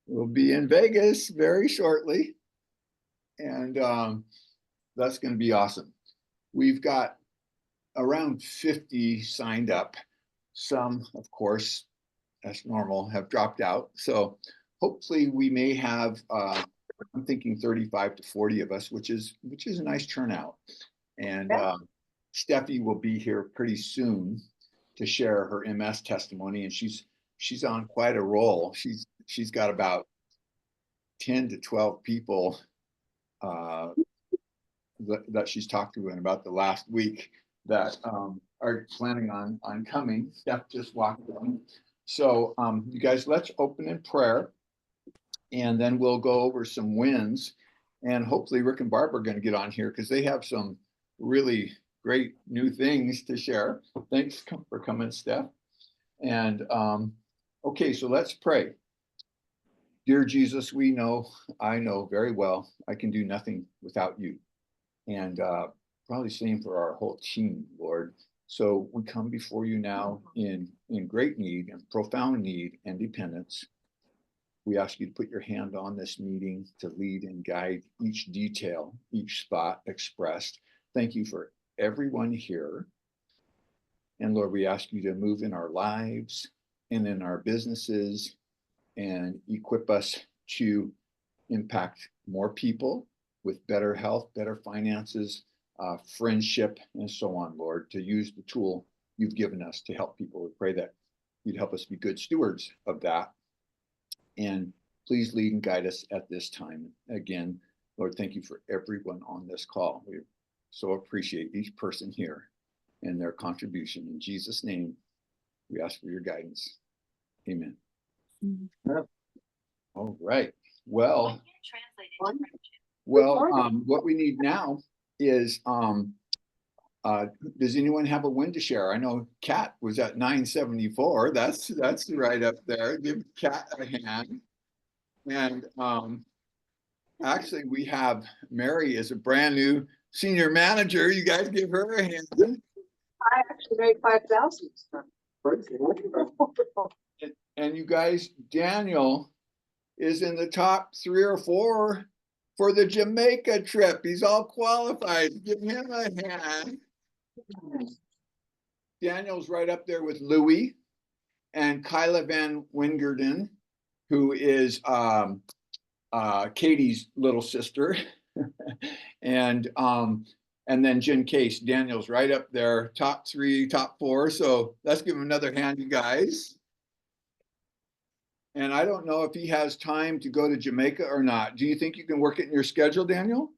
We'll be in Vegas very shortly, and that's going to be awesome. We've got around 50 signed up. Some, of course, as normal, have dropped out. So hopefully we may have, I'm thinking 35 to 40 of us, which is a nice turnout. And Steffi will be here pretty soon to share her MS testimony, and she's on quite a roll. She's got about 10 to 12 people that she's talked to in about the last week that are planning on coming. Steph just walked in. So you guys, let's open in prayer, and then we'll go over some wins. And hopefully Rick and Barb are going to get on here because they have some really great new things to share. Thanks for coming, Steph. And okay, so let's pray. Dear Jesus, I know very well I can do nothing without you. And probably same for our whole team, Lord. So we come before you now in great need and profound need and dependence. We ask you to put your hand on this meeting to lead and guide each detail, each spot expressed. Thank you for everyone here. And Lord, we ask you to move in our lives and in our businesses and equip us to impact more people with better health, better finances, friendship, and so on, Lord, to use the tool you've given us to help people. We pray that you'd help us be good stewards of that. And please lead and guide us at this time. Again, Lord, thank you for everyone on this call. We so appreciate each person here and their contribution. In Jesus' name, we ask for your guidance. Amen. Mm-hmm. All right. Well, what we need now is, does anyone have a win to share? I know Kat was at 974. That's right up there. Give Kat a hand. And actually, we have Mary as a brand new senior manager. You guys give her a hand. I actually made 5,000. And you guys, Daniel is in the top 3 or 4 for the Jamaica trip. He's all qualified. Give him a hand. Daniel's right up there with Louie and Kyla Van Wingerden, who is Katie's little sister. And then Jen Case. Daniel's right up there, top 3, top 4. So let's give him another hand, you guys. And I don't know if he has time to go to Jamaica or not. Do you think you can work it in your schedule, Daniel?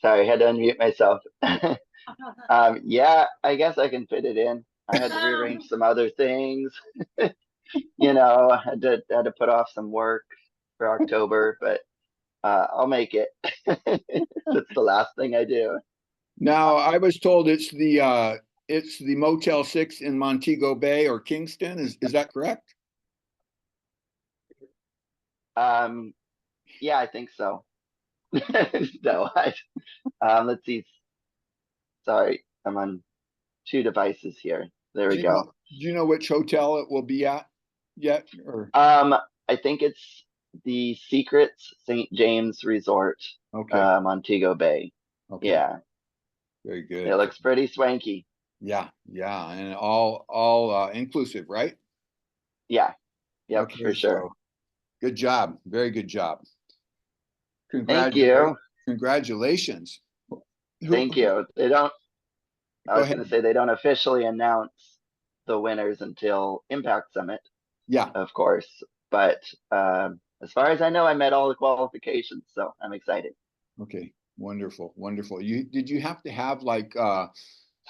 Sorry, I had to unmute myself. Yeah, I guess I can fit it in. I had to rearrange some other things. You know, I had to put off some work for October, but I'll make it. That's the last thing I do. Now, I was told it's the Motel 6 in Montego Bay or Kingston. Is that correct? Yeah, I think so. No, let's see. Sorry, I'm on 2 devices here. There we go. Do you know which hotel it will be at yet? Or I think it's the Secrets St. James Resort, okay. Montego Bay. Okay. Yeah. Very good. It looks pretty swanky. Yeah, and all inclusive, right? Yeah. Yep, okay, for sure. So, good job. Very good job. Thank you. Congratulations. Thank you. They don't. I was going to say they don't officially announce the winners until Impact Summit. Yeah, of course. But as far as I know, I met all the qualifications, so I'm excited. Okay, wonderful. Did you have to have like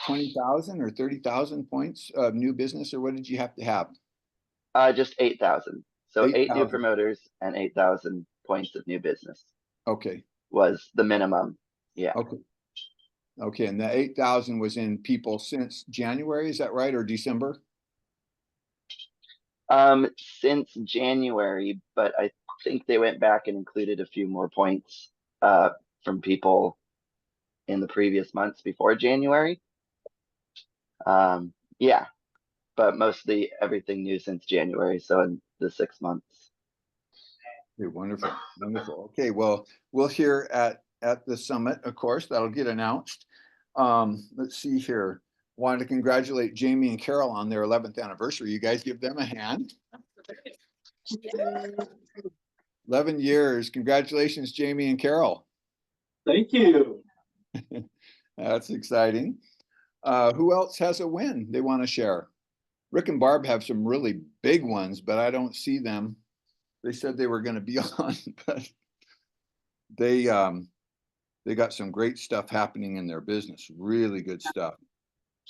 20,000 or 30,000 points of new business, or what did you have to have? Just 8,000. So 8,000. 8 new promoters and 8,000 points of new business. Okay. Was the minimum. Yeah. Okay, and the 8,000 was in people since January, is that right, or December? Since January, but I think they went back and included a few more points from people in the previous months before January. Yeah, but mostly everything new since January. So in the 6 months. Okay, wonderful, wonderful. Okay, well, we'll hear at the summit, of course, that'll get announced. Let's see here. Wanted to congratulate Jamie and Carol on their 11th anniversary. You guys give them a hand. 11 years. Congratulations, Jamie and Carol. Thank you. That's exciting. Who else has a win they want to share? Rick and Barb have some really big ones, but I don't see them. They said they were going to be on, but they got some great stuff happening in their business. Really good stuff.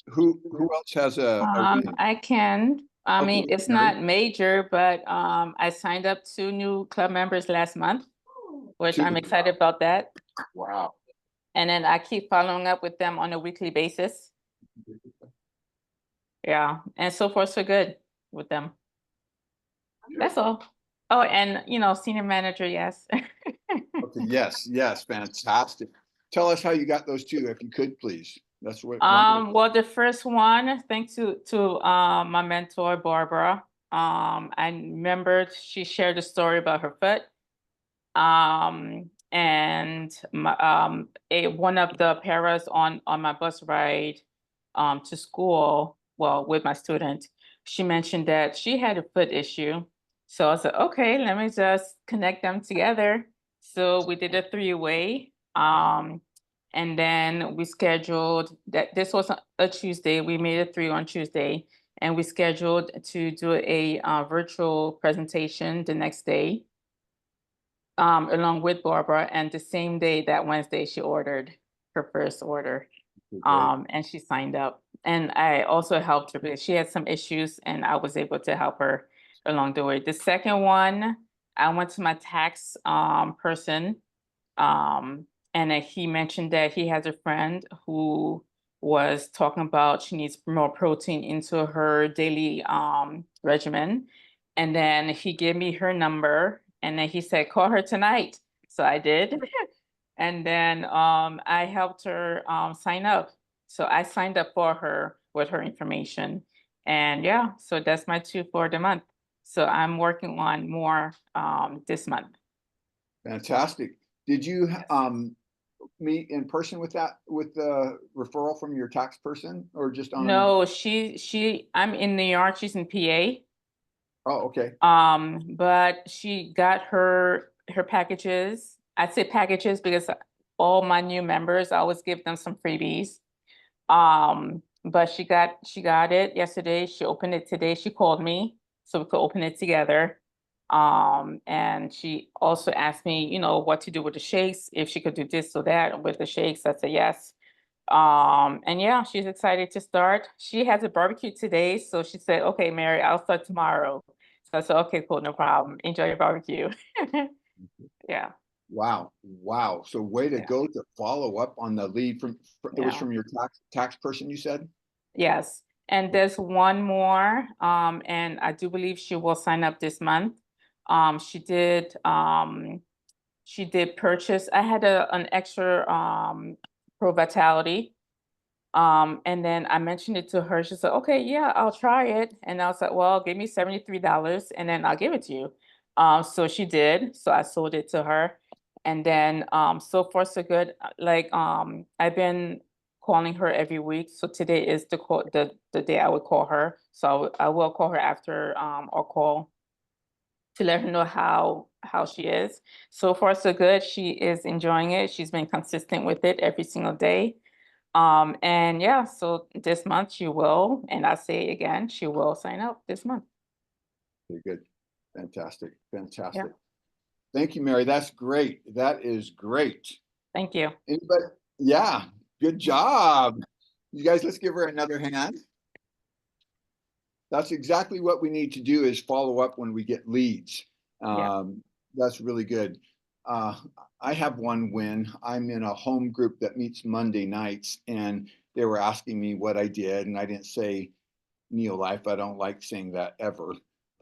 Who else has a win? I can. I mean, Okay, it's Mary. not major, but I signed up 2 new club members last month, which I'm 2. excited about that. Wow. And then I keep following up with them on a weekly basis. Yeah, and so far so good with them. That's all. Oh, and senior manager, yes. Okay, yes, fantastic. Tell us how you got those 2, if you could, please. That's what. Well, the first one, thanks to my mentor, Barbara. I remembered she shared a story about her foot. And one of the paras on my bus ride to school, well, with my student, she mentioned that she had a foot issue. So I said, okay, let me just connect them together. So we did a 3-way. And then we scheduled that this was a Tuesday. We made a 3 on Tuesday, and we scheduled to do a virtual presentation the next day. Along with Barbara, and the same day, that Wednesday, she ordered her first order. And she signed up. And I also helped her because she had some issues, and I was able to help her along the way. The second one, I went to my tax person, and he mentioned that he has a friend who was talking about she needs more protein into her daily regimen. And then he gave me her number, and then he said, call her tonight. So I did. And then I helped her sign up. So I signed up for her with her information. And yeah, so that's my 2 for the month. So I'm working on more this month. Fantastic. Did you meet in person with the referral from your tax person, or just on? No, I'm in New York, she's in PA. Oh, okay. But she got her packages. I say packages because all my new members, I always give them some freebies. But she got it yesterday. She opened it today. She called me so we could open it together. And she also asked me, what to do with the shakes, if she could do this or that with the shakes. I said yes. And yeah, she's excited to start. She has a barbecue today, so she said, okay, Mary, I'll start tomorrow. So I said, okay, cool, no problem. Enjoy your barbecue. Yeah. Wow. So way to go to follow up on the lead it was Yeah. from your tax person, you said? Yes. And there's one more, and I do believe she will sign up this month. She did purchase. I had an extra Pro Vitality. And then I mentioned it to her. She said, okay, yeah, I'll try it. And I was like, well, give me $73 and then I'll give it to you. So she did. So I sold it to her. And then so far so good. Like I've been calling her every week. So today is the day I would call her. So I will call her after our call to let her know how she is. So far so good. She is enjoying it. She's been consistent with it every single day. And yeah, so this month she will, and I say again, she will sign up this month. Very good. Fantastic. Yeah. Thank you, Mary. That's great. That is great. Thank you. Anybody? Yeah, good job. You guys, let's give her another hand. That's exactly what we need to do, is follow up when we get leads. Yeah. That's really good. I have one win. I'm in a home group that meets Monday nights, and they were asking me what I did, and I didn't say NeoLife. I don't like saying that ever.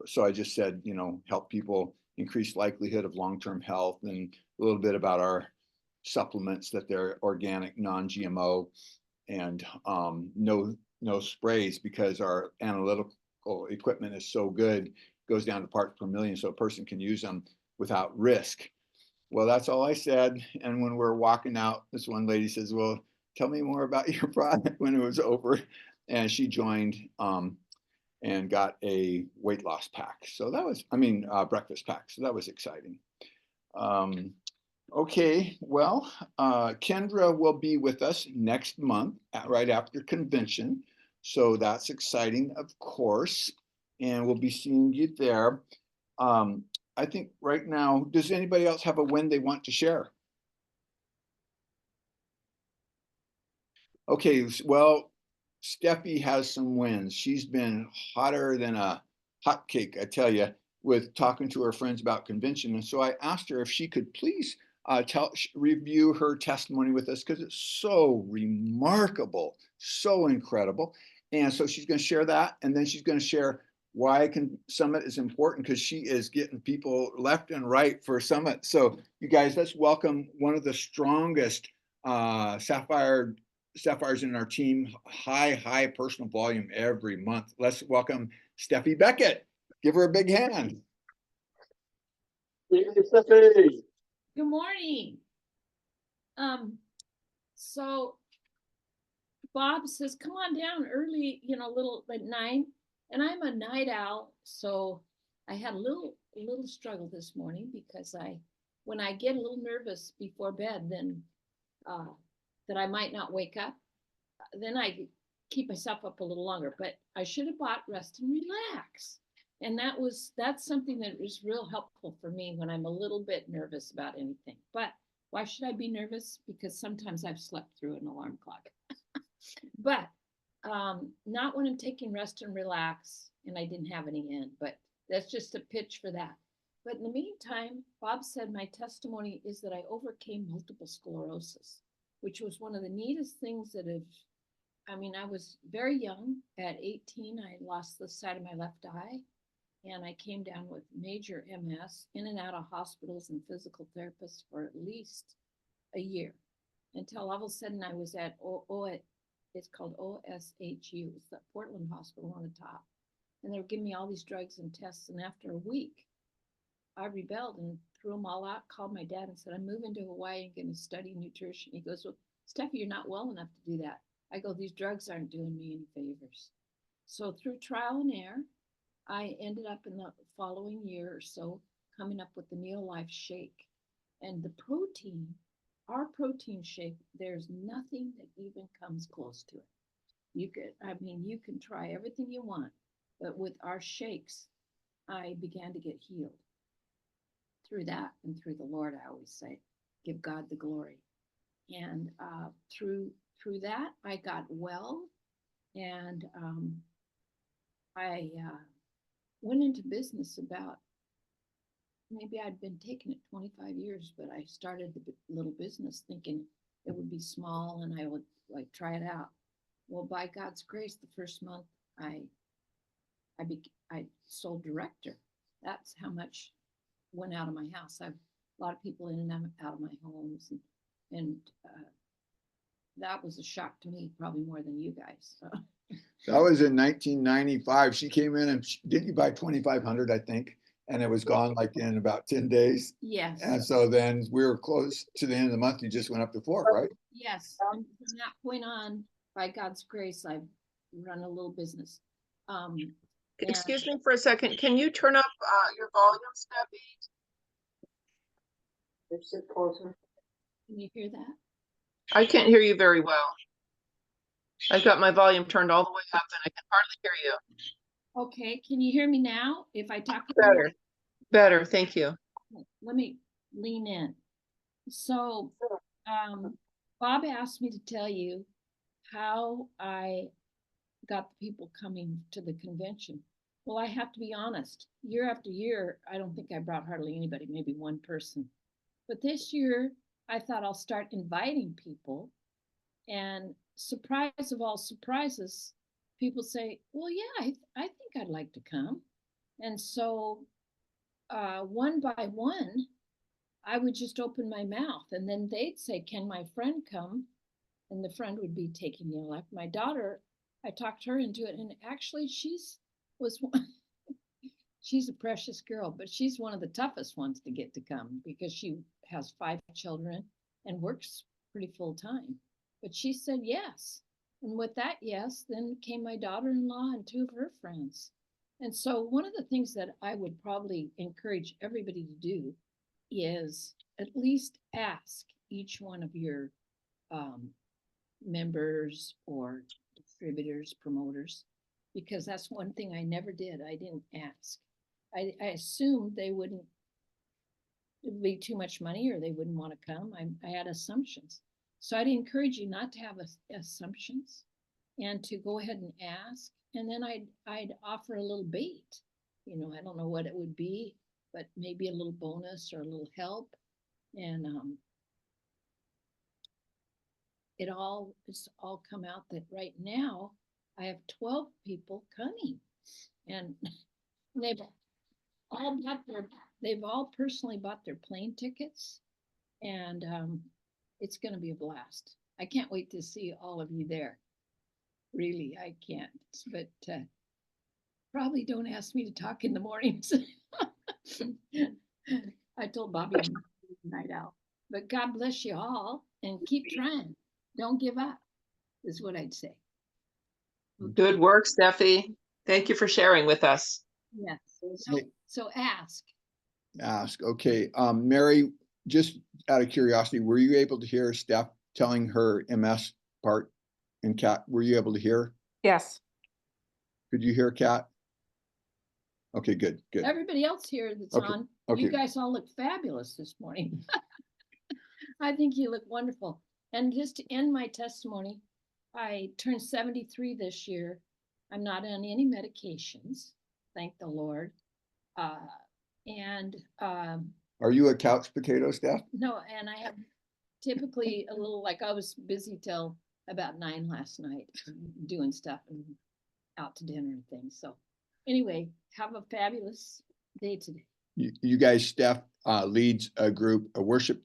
So I just said, help people increase likelihood of long-term health, and a little bit about our supplements, that they're organic, non-GMO, and no sprays because our analytical equipment is so good, goes down to parts per million, so a person can use them without risk. Well, that's all I said. And when we're walking out, this one lady says, well, tell me more about your product when it was over. And she joined and got a weight loss pack. So that was, breakfast pack. So that was exciting. Okay, well, Kendra will be with us next month, right after convention. So that's exciting, of course. And we'll be seeing you there. I think right now, does anybody else have a win they want to share? Okay, well, Steffi has some wins. She's been hotter than a hot cake, I tell you, with talking to her friends about convention. And so I asked her if she could please review her testimony with us because it's so remarkable, so incredible. And so she's going to share that, and then she's going to share why Summit is important because she is getting people left and right for Summit. So you guys, let's welcome one of the strongest sapphires in our team, high personal volume every month. Let's welcome Steffi Beckett. Give her a big hand. Stephanie. Good morning. So Bob says, come on down early, a little at 9. And I'm a night owl, so I had a little struggle this morning because when I get a little nervous before bed, then that I might not wake up, then I keep myself up a little longer. But I should have bought Rest and Relax. And that's something that is real helpful for me when I'm a little bit nervous about anything. But why should I be nervous? Because sometimes I've slept through an alarm clock. But not when I'm taking Rest and Relax, and I didn't have any in, but that's just a pitch for that. But in the meantime, Bob said my testimony is that I overcame multiple sclerosis, which was one of the neatest things that I was very young. At 18, I lost the side of my left eye, and I came down with major MS, in and out of hospitals and physical therapists for at least a year, until all of a sudden I was at it's called OSHU. It's the Portland hospital on the top. And they were giving me all these drugs and tests. And after a week, I rebelled and threw them all out, called my dad and said, I'm moving to Hawaii and going to study nutrition. He goes, well, Steffi, you're not well enough to do that. I go, these drugs aren't doing me any favors. So through trial and error, I ended up in the following year or so coming up with the NeoLife shake. And the protein, our protein shake, there's nothing that even comes close to it. You can try everything you want, but with our shakes, I began to get healed through that and through the Lord. I always say, give God the glory. And through that, I got well, and I went into business about, maybe I'd been taking it 25 years, but I started the little business thinking it would be small and I would try it out. Well, by God's grace, the first month I sold director. That's how much went out of my house. I've a lot of people in and out of my homes, and that was a shock to me, probably more than you guys. So. That was in 1995. She came in and didn't you buy 2,500, I think? And it was gone in about 10 days. Yes. And so then we were close to the end of the month. You just went up to 4, right? Yes. And from that point on, by God's grace, I've run a little business. Excuse me for a second. Can you turn up your volume, Steffi? Sit closer. Can you hear that? I can't hear you very well. I've got my volume turned all the way up and I can hardly hear you. Okay. Can you hear me now? If I talk Better. Better. Thank you. let me lean in. So Bob asked me to tell you how I got the people coming to the convention. Well, I have to be honest, year after year, I don't think I brought hardly anybody, maybe one person. But this year, I thought I'll start inviting people. And surprise of all surprises, people say, well, yeah, I think I'd like to come. And so one by one, I would just open my mouth and then they'd say, can my friend come? And the friend would be taking NeoLife. My daughter I talked her into it, and actually was one, she's a precious girl, but she's one of the toughest ones to get to come because she has 5 children and works pretty full time. But she said yes. And with that yes, then came my daughter-in-law and 2 of her friends. And so one of the things that I would probably encourage everybody to do is at least ask each one of your members or distributors, promoters, because that's one thing I never did. I didn't ask. I assumed they wouldn't, it would be too much money or they wouldn't want to come. I had assumptions. So I'd encourage you not to have assumptions and to go ahead and ask. And then I'd offer a little bait. You know, I don't know what it would be, but maybe a little bonus or a little help. And it's all come out that right now I have 12 people coming, and they've all personally bought their plane tickets, and it's going to be a blast. I can't wait to see all of you there. Really, I can't. But probably don't ask me to talk in the mornings. I told Bobby I'm not a night out. But God bless you all, and keep trying. Don't give up, is what I'd say. Good work, Steffi. Thank you for sharing with us. Yes. Hey. So ask. Ask, okay, Mary, just out of curiosity, were you able to hear Steph telling her MS part? And Kat, were you able to hear? Yes. Could you hear Kat? Okay, good. Everybody else here that's Okay, on, okay. you guys all look fabulous this morning. I think you look wonderful. And just to end my testimony, I turned 73 this year. I'm not on any medications, thank the Lord. Are you a couch potato, Steph? No, and I have typically a little, like I was busy till about 9 last night doing stuff and out to dinner and things. So anyway, have a fabulous day today. You guys, Steph leads a group, a worship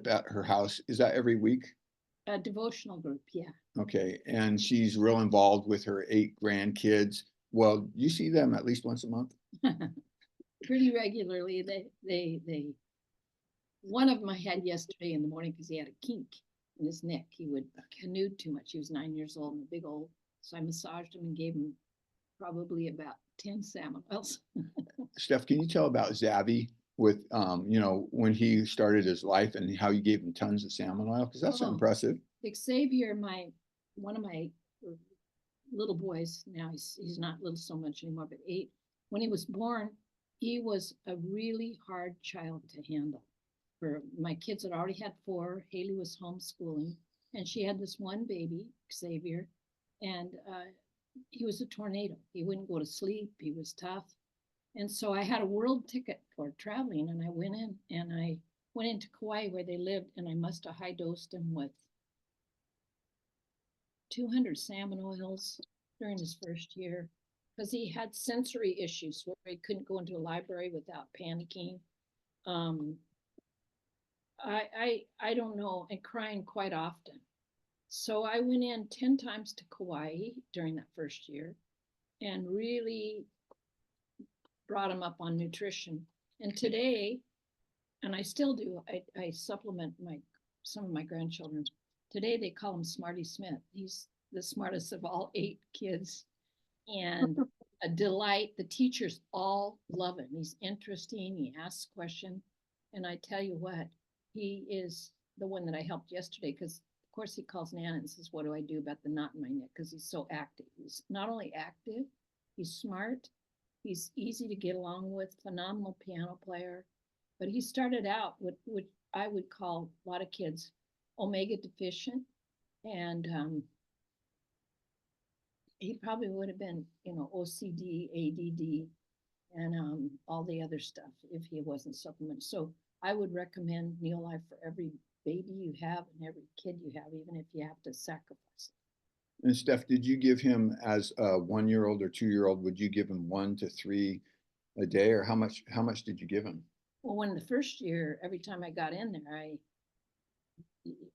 at her house. Is that every week? A devotional group, yeah. Okay, and she's real involved with her 8 grandkids. Well, you see them at least once a month? Pretty regularly. They one of them I had yesterday in the morning because he had a kink in his neck. He would canoed too much. He was 9 years old and a big old. So I massaged him and gave him probably about 10 salmon oils. Steph, can you tell about Zavi with, when he started his life and how you gave him tons of salmon oil? Because that's impressive. Xavier, one of my little boys, now he's not little so much anymore, but 8. When he was born, he was a really hard child to handle. My kids had already had 4. Haley was homeschooling, and she had this one baby, Xavier, and he was a tornado. He wouldn't go to sleep. He was tough. And so I had a world ticket for traveling, and I went into Kauai where they lived, and I must have high dosed him with 200 salmon oils during his first year because he had sensory issues where he couldn't go into a library without panicking. I don't know, and crying quite often. So I went in 10 times to Kauai during that first year and really brought him up on nutrition. And today, and I still do, I supplement some of my grandchildren. Today they call him Smarty Smith. He's the smartest of all 8 kids and a delight. The teachers all love him. He's interesting. He asks questions. And I tell you what, he is the one that I helped yesterday because, of course, he calls Nana and says, what do I do about the knot in my neck? Because he's so active. He's not only active, he's smart. He's easy to get along with, phenomenal piano player. But he started out with what I would call a lot of kids omega deficient. And he probably would have been, OCD, ADD, and all the other stuff if he wasn't supplemented. So I would recommend NeoLife for every baby you have and every kid you have, even if you have to sacrifice it. And Steph, did you give him as a 1-year-old or 2-year-old? Would you give him 1 to 3 a day, or how much did you give him? Well, when the first year, every time I got in there,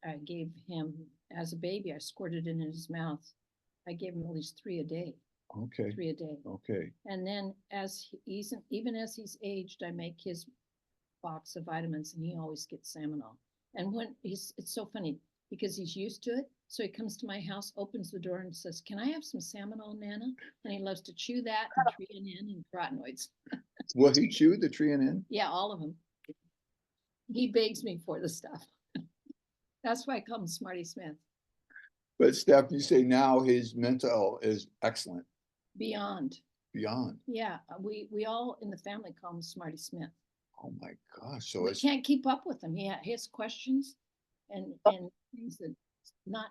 I gave him, as a baby, I squirted it in his mouth I gave him at least 3 a day, Okay, 3 a day. okay. And then even as he's aged, I make his box of vitamins and he always gets Samanol. And it's so funny because he's used to it. So he comes to my house, opens the door and says, "Can I have some Samanol, Nana?" And he loves to chew that and Trianin and carotenoids. Will he chew the Trianin? Yeah, all of them. He begs me for the stuff. That's why I call him Smarty Smith. But Steph, you say now his mental is excellent, Beyond. beyond. Yeah, we all in the family call him Smarty Smith. Oh my gosh, so We it's, can't keep up with him. He has questions and things that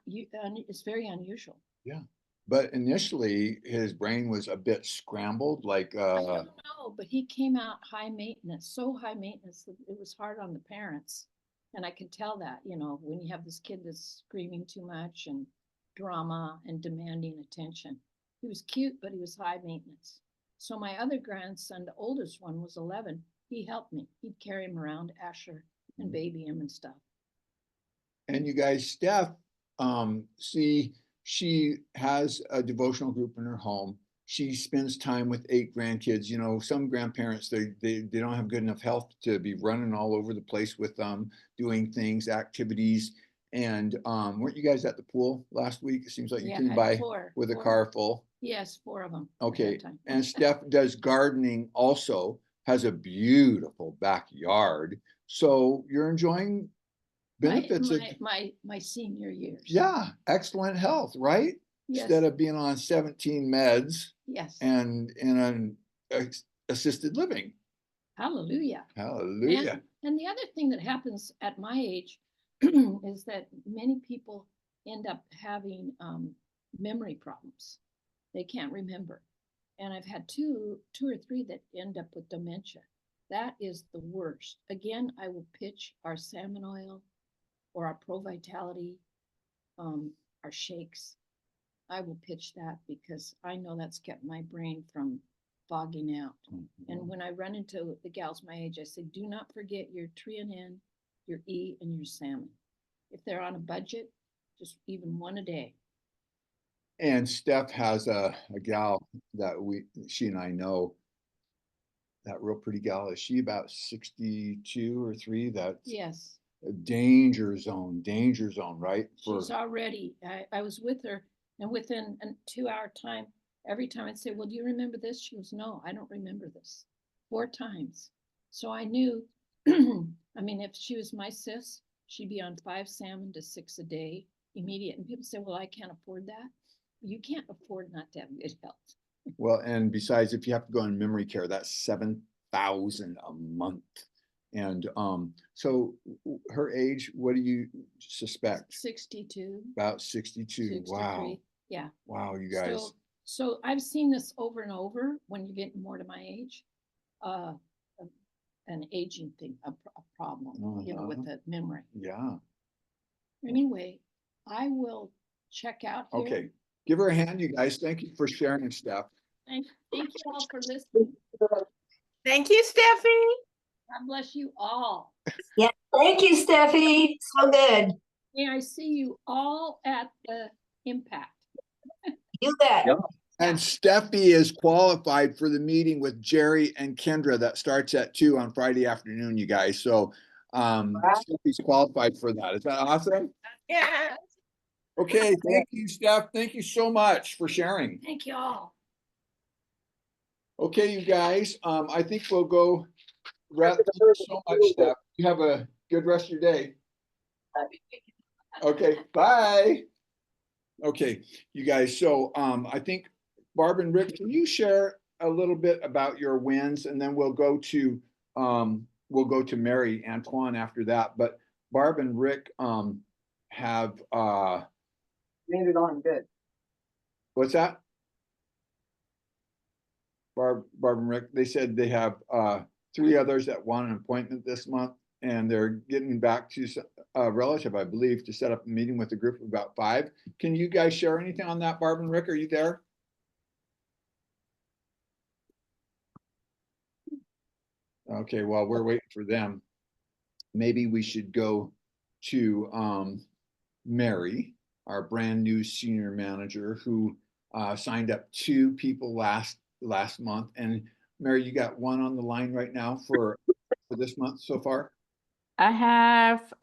it's very unusual. yeah. But initially, his brain was a bit scrambled, like, I don't know, but he came out high maintenance, so high maintenance that it was hard on the parents. And I can tell that, when you have this kid that's screaming too much and drama and demanding attention. He was cute, but he was high maintenance. So my other grandson, the oldest one, was 11. He helped me. He'd carry him around, Asher, and baby him and stuff. and you guys, Steph, see, she has a devotional group in her home. She spends time with 8 grandkids. You know, some grandparents, they don't have good enough health to be running all over the place with them, doing things, activities. And weren't you guys at the pool last week? It seems like you Yeah, came I by had four. with a Four. car full. Yes, 4 of them. Okay, and Steph does gardening also, has a beautiful backyard. So you're enjoying benefits of, my senior years. yeah, excellent health, right? Yes. Instead of being on 17 meds Yes. and in an assisted living. Hallelujah. Hallelujah. And the other thing that happens at my age is that many people end up having memory problems. They can't remember. And I've had two or three that end up with dementia. That is the worst. Again, I will pitch our salmon oil or our Pro Vitality, our shakes. I will pitch that because I know that's kept my brain from fogging out. And when I run into the gals my age, I say, do not forget your Trianin, your E, and your salmon. If they're on a budget, just even 1 a day. And Steph has a gal that she and I know, that real pretty gal. Is she about 62 or 3? That's Yes. a danger zone, right? She's already, I was with her, and within a 2-hour time, every time I'd say, well, do you remember this? She goes, no, I don't remember this. 4 times. So I knew, I mean, if she was my sis, she'd be on 5 salmon to 6 a day, immediate. And people say, well, I can't afford that. You can't afford not to have good health. Well, and besides, if you have to go in memory care, that's 7,000 a month. And so her age, what do you suspect? 62. About 62. Wow. 63. Yeah. Wow, you guys. So I've seen this over and over when you get more to my age. An aging thing, a problem, with the memory. Yeah. Anyway, I will check out here. Okay. Give her a hand, you guys. Thank you for sharing stuff. Thank you all for listening. Thank you, Steffi. God bless you all. Yeah, thank you, Steffi. So good. May I see you all at the Impact. You bet. Yep. And Steffi is qualified for the meeting with Jerry and Kendra that starts at 2 on Friday afternoon, you guys. So Steffi's qualified for that. Is that awesome? Yeah. Okay, thank you, Steph. Thank you so much for sharing. Thank you all. Okay, you guys, I think we'll go wrap. Thank you so much, Steph. You have a good rest of your day. Okay, bye. Okay, you guys, so I think Barb and Rick, can you share a little bit about your wins, and then we'll go to Mary Antoine after that. But Barb and Rick have Made it on good. what's that? Barb and Rick, they said they have 3 others that want an appointment this month, and they're getting back to a relative, I believe, to set up a meeting with a group of about 5. Can you guys share anything on that, Barb and Rick? Are you there? Okay, well, we're waiting for them. Maybe we should go to Mary, our brand new senior manager, who signed up 2 people last month. And Mary, you got 1 on the line right now for this month so far? I have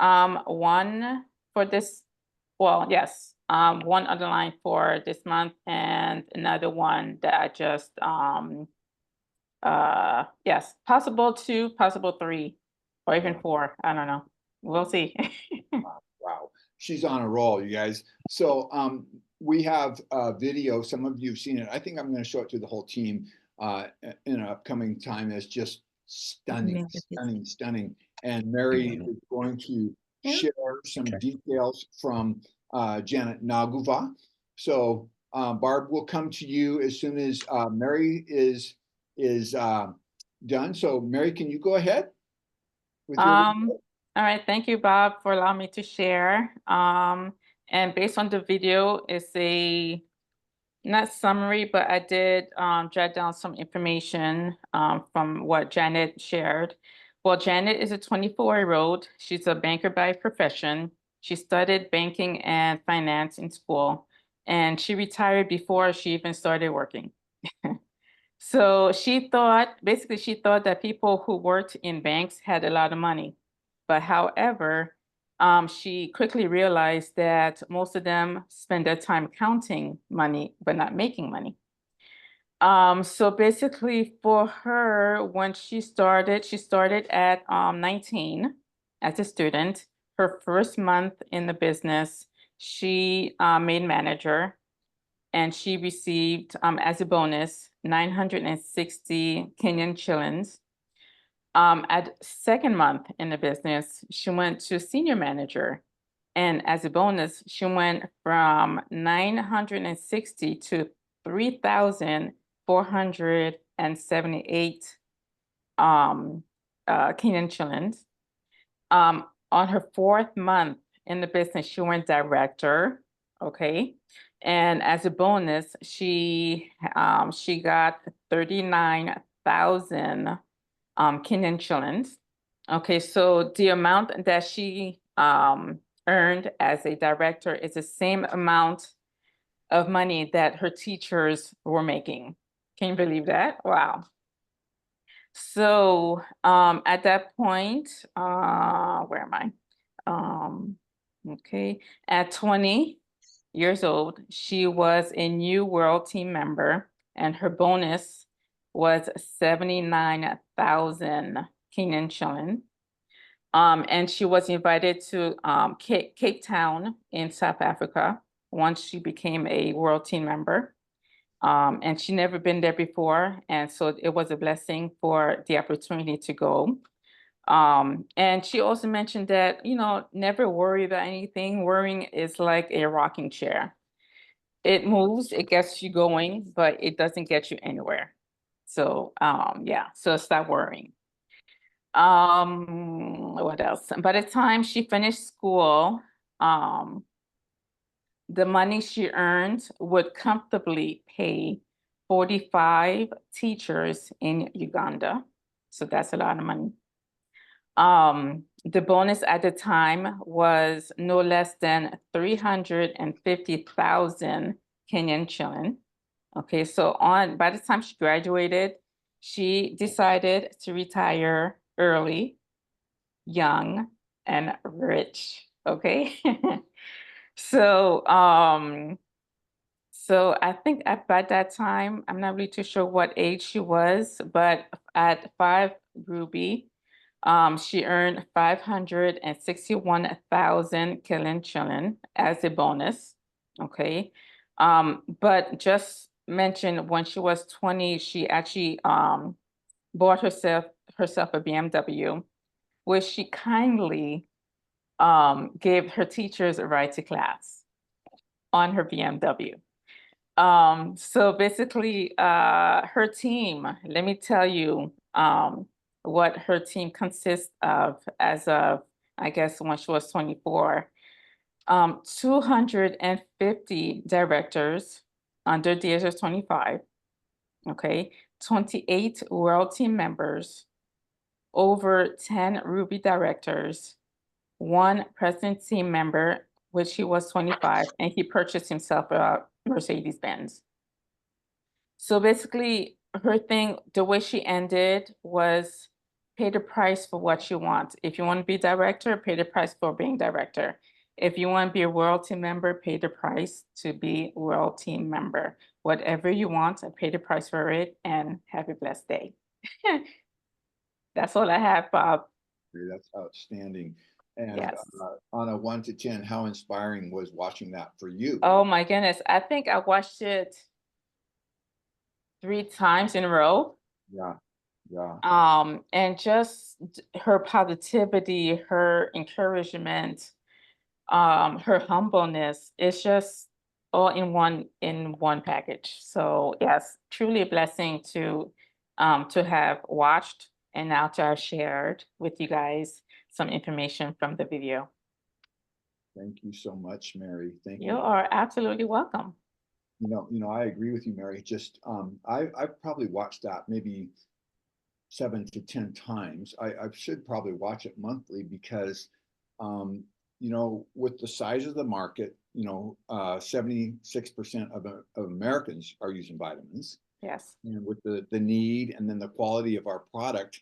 one for this, well, yes, one on the line for this month and another one that I just yes, possible 2, possible 3, or even 4. I don't know. We'll see. Wow, she's on a roll, you guys. So we have a video. Some of you have seen it. I think I'm going to show it to the whole team in an upcoming time. It's just stunning, stunning, stunning. And Mary is going to share some details from Janet Naguva. So Barb will come to you as soon as Mary is done. So Mary, can you go ahead with your video? All right, thank you, Bob, for allowing me to share. And based on the video, it's a not summary, but I did jot down some information from what Janet shared. Well, Janet is a 24-year-old. She's a banker by profession. She studied banking and finance in school, and she retired before she even started working. So she thought that people who worked in banks had a lot of money. But however, she quickly realized that most of them spend their time counting money, but not making money. So basically for her, when she started at 19 as a student. Her first month in the business, she made manager, and she received as a bonus 960 Kenyan shillings. At second month in the business, she went to senior manager, and as a bonus, she went from 960 to 3,478 Kenyan shillings. On her fourth month in the business, she went director. Okay. And as a bonus, she got 39,000 Kenyan shillings. Okay, so the amount that she earned as a director is the same amount of money that her teachers were making. Can you believe that? Wow. So at that point, where am I? Okay, at 20 years old, she was a New World team member, and her bonus was 79,000 Kenyan shilling. And she was invited to Cape Town in South Africa once she became a World team member. And she never been there before, and so it was a blessing for the opportunity to go. And she also mentioned that, you know, never worry about anything. Worrying is like a rocking chair. It moves, it gets you going, but it doesn't get you anywhere. So, yeah, so stop worrying. What else? By the time she finished school, the money she earned would comfortably pay 45 teachers in Uganda. So that's a lot of money. The bonus at the time was no less than 350,000 Kenyan shilling. Okay, so by the time she graduated, she decided to retire early, young, and rich. Okay. So, so I think by that time, I'm not really too sure what age she was, but at 5 ruby, she earned 561,000 Kenyan shilling as a bonus. Okay. But just mention when she was 20, she actually bought herself a BMW, which she kindly gave her teachers a ride to class on her BMW. So basically, her team, let me tell you what her team consists of as of, I guess, when she was 24. 250 directors under the age of 25, okay, 28 world team members, over 10 Ruby directors, 1 president team member, which he was 25, and he purchased himself a Mercedes-Benz. So basically, her thing, the way she ended was pay the price for what you want. If you want to be director, pay the price for being director. If you want to be a World Team member, pay the price to be World Team member. Whatever you want, I pay the price for it, and have a blessed day. That's all I have, Bob. That's outstanding. And Yes. on a 1 to 10, how inspiring was watching that for you? Oh my goodness. I think I watched it 3 times in a row. Yeah, yeah, And just her positivity, her encouragement, her humbleness, it's just all in one package. So yes, truly a blessing to have watched and now to have shared with you guys some information from the video. thank you so much, Mary. Thank You you. are absolutely welcome. I agree with you, Mary. Just I've probably watched that maybe 7 to 10 times. I should probably watch it monthly because with the size of the market, 76% of Americans are using vitamins. Yes. And with the need and then the quality of our product,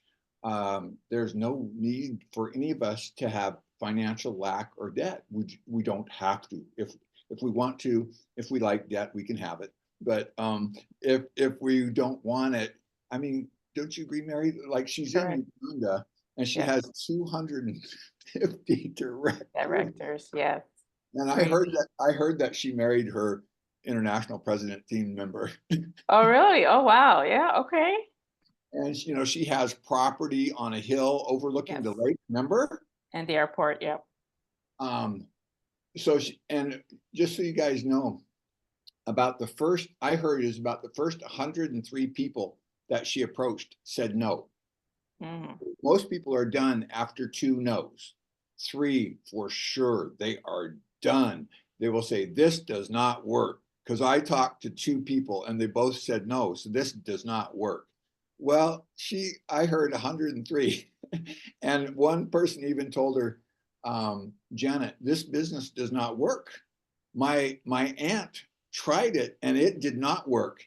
there's no need for any of us to have financial lack or debt. We don't have to. If we want to, if we like debt, we can have it. But if we don't want it, I mean, don't you agree, Mary? Like she's Correct. in Uganda and she Yes. has 250 directors. Directors, yes. And I heard that she married her international president team member. Oh, really? Oh, wow. Yeah, okay. And she has property on a hill overlooking the Yes. lake, remember? And the airport, yep. And just so you guys know, I heard is about the first 103 people that she approached said no. Mm. Most people are done after 2 no's. 3 for sure, they are done. They will say, this does not work. Because I talked to 2 people and they both said no, so this does not work. Well, I heard 103. And one person even told her, Janet, this business does not work. My aunt tried it and it did not work.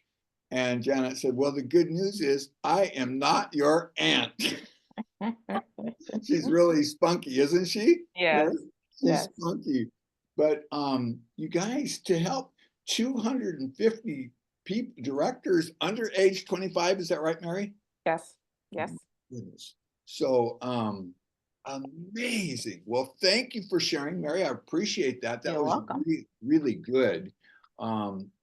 And Janet said, well, the good news is I am not your aunt. She's really spunky, isn't she? Yes. She's Yes. spunky. But you guys, to help 250 people, directors under age 25, is that right, Mary? Yes. Yes. Goodness. So amazing. Well, thank you for sharing, Mary. I appreciate that. That You're was welcome. really, really good.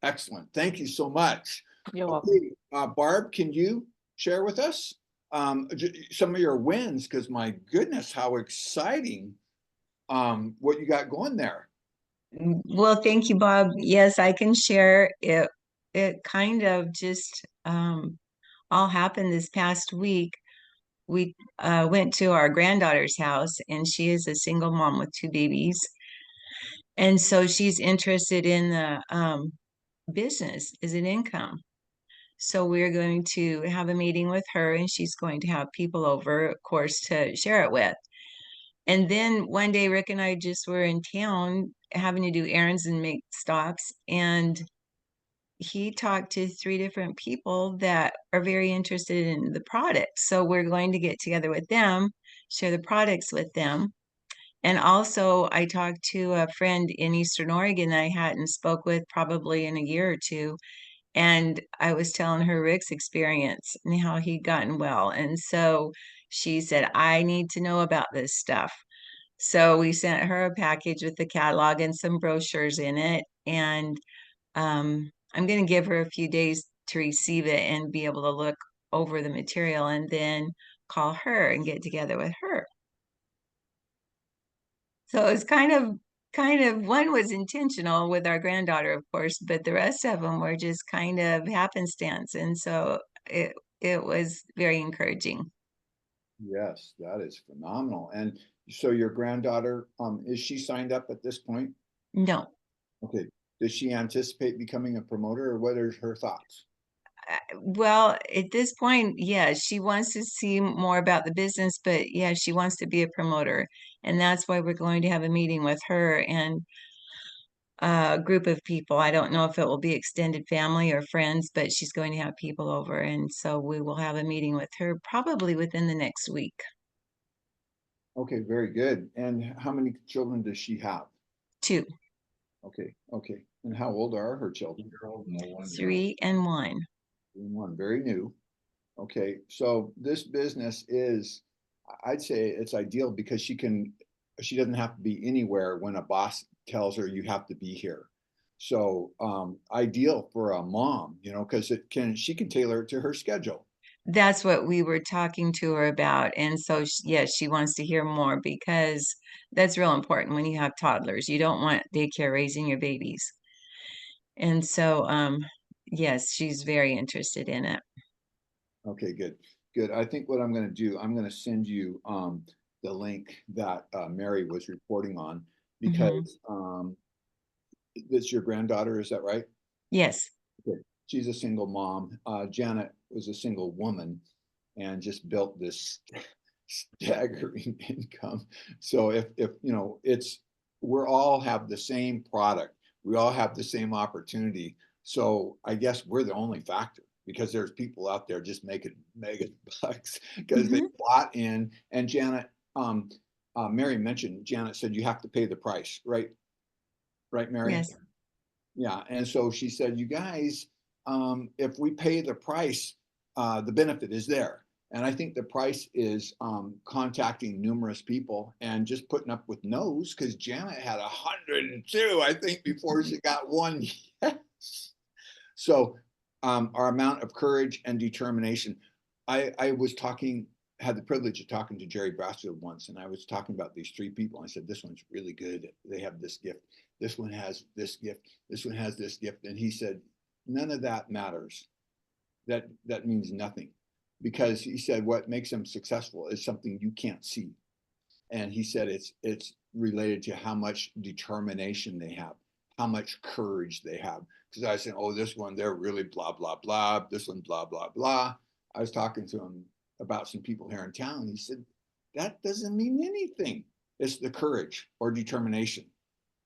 Excellent. Thank you so much. You're welcome. Okay, Barb, can you share with us some of your wins? Because my goodness, how exciting what you got going there. Well, thank you, Bob. Yes, I can share it. It kind of just all happened this past week. We went to our granddaughter's house, and she is a single mom with 2 babies. And so she's interested in the business as an income. So we're going to have a meeting with her, and she's going to have people over, of course, to share it with. And then one day, Rick and I just were in town having to do errands and make stops. And he talked to 3 different people that are very interested in the products. So we're going to get together with them, share the products with them. And also, I talked to a friend in Eastern Oregon that I hadn't spoke with probably in a year or 2. And I was telling her Rick's experience and how he'd gotten well. And so she said, I need to know about this stuff. So we sent her a package with the catalog and some brochures in it. And I'm going to give her a few days to receive it and be able to look over the material and then call her and get together with her. So it's kind of one was intentional with our granddaughter, of course, but the rest of them were just kind of happenstance. And so it was very encouraging. Yes, that is phenomenal. And so your granddaughter, is she signed up at this point? No. Okay. Does she anticipate becoming a promoter, or what are her thoughts? Well, at this point, yeah, she wants to see more about the business, but yeah, she wants to be a promoter. And that's why we're going to have a meeting with her. And group of people. I don't know if it will be extended family or friends, but she's going to have people over. And so we will have a meeting with her probably within the next week. Okay, very good. And how many children does she have? 2, Okay, okay. And how old are her children? 3, and 1. One, very new. Okay, so this business is, I'd say it's ideal because she doesn't have to be anywhere when a boss tells her you have to be here. So ideal for a mom, because she can tailor it to her schedule. That's what we were talking to her about. And so, yes, she wants to hear more because that's real important when you have toddlers. You don't want daycare raising your babies. And so, yes, she's very interested in it. Okay, good, good. I think what I'm going to do, I'm going to send you the link that Mary was reporting on because that's your granddaughter, is that right? Yes. Okay. She's a single mom. Janet was a single woman and just built this staggering income. So if we're all have the same product, we all have the same opportunity. So I guess we're the only factor because there's people out there just making mega bucks because they bought in. And Janet, Mary mentioned, Janet said you have to pay the price, right? Right, Mary? Yes. Yeah. And so she said, you guys, if we pay the price, the benefit is there. And I think the price is contacting numerous people and just putting up with no's because Janet had 102, I think, before she got one yes. So our amount of courage and determination. I had the privilege of talking to Jerry Brassfield once, and I was talking about these 3 people. I said, this one's really good. They have this gift. This one has this gift. This one has this gift. And he said, none of that matters. That means nothing. Because he said what makes them successful is something you can't see. And he said it's related to how much determination they have, how much courage they have. Because I said, oh, this one, they're really blah, blah, blah. This one, blah, blah, blah. I was talking to him about some people here in town. He said, that doesn't mean anything. It's the courage or determination.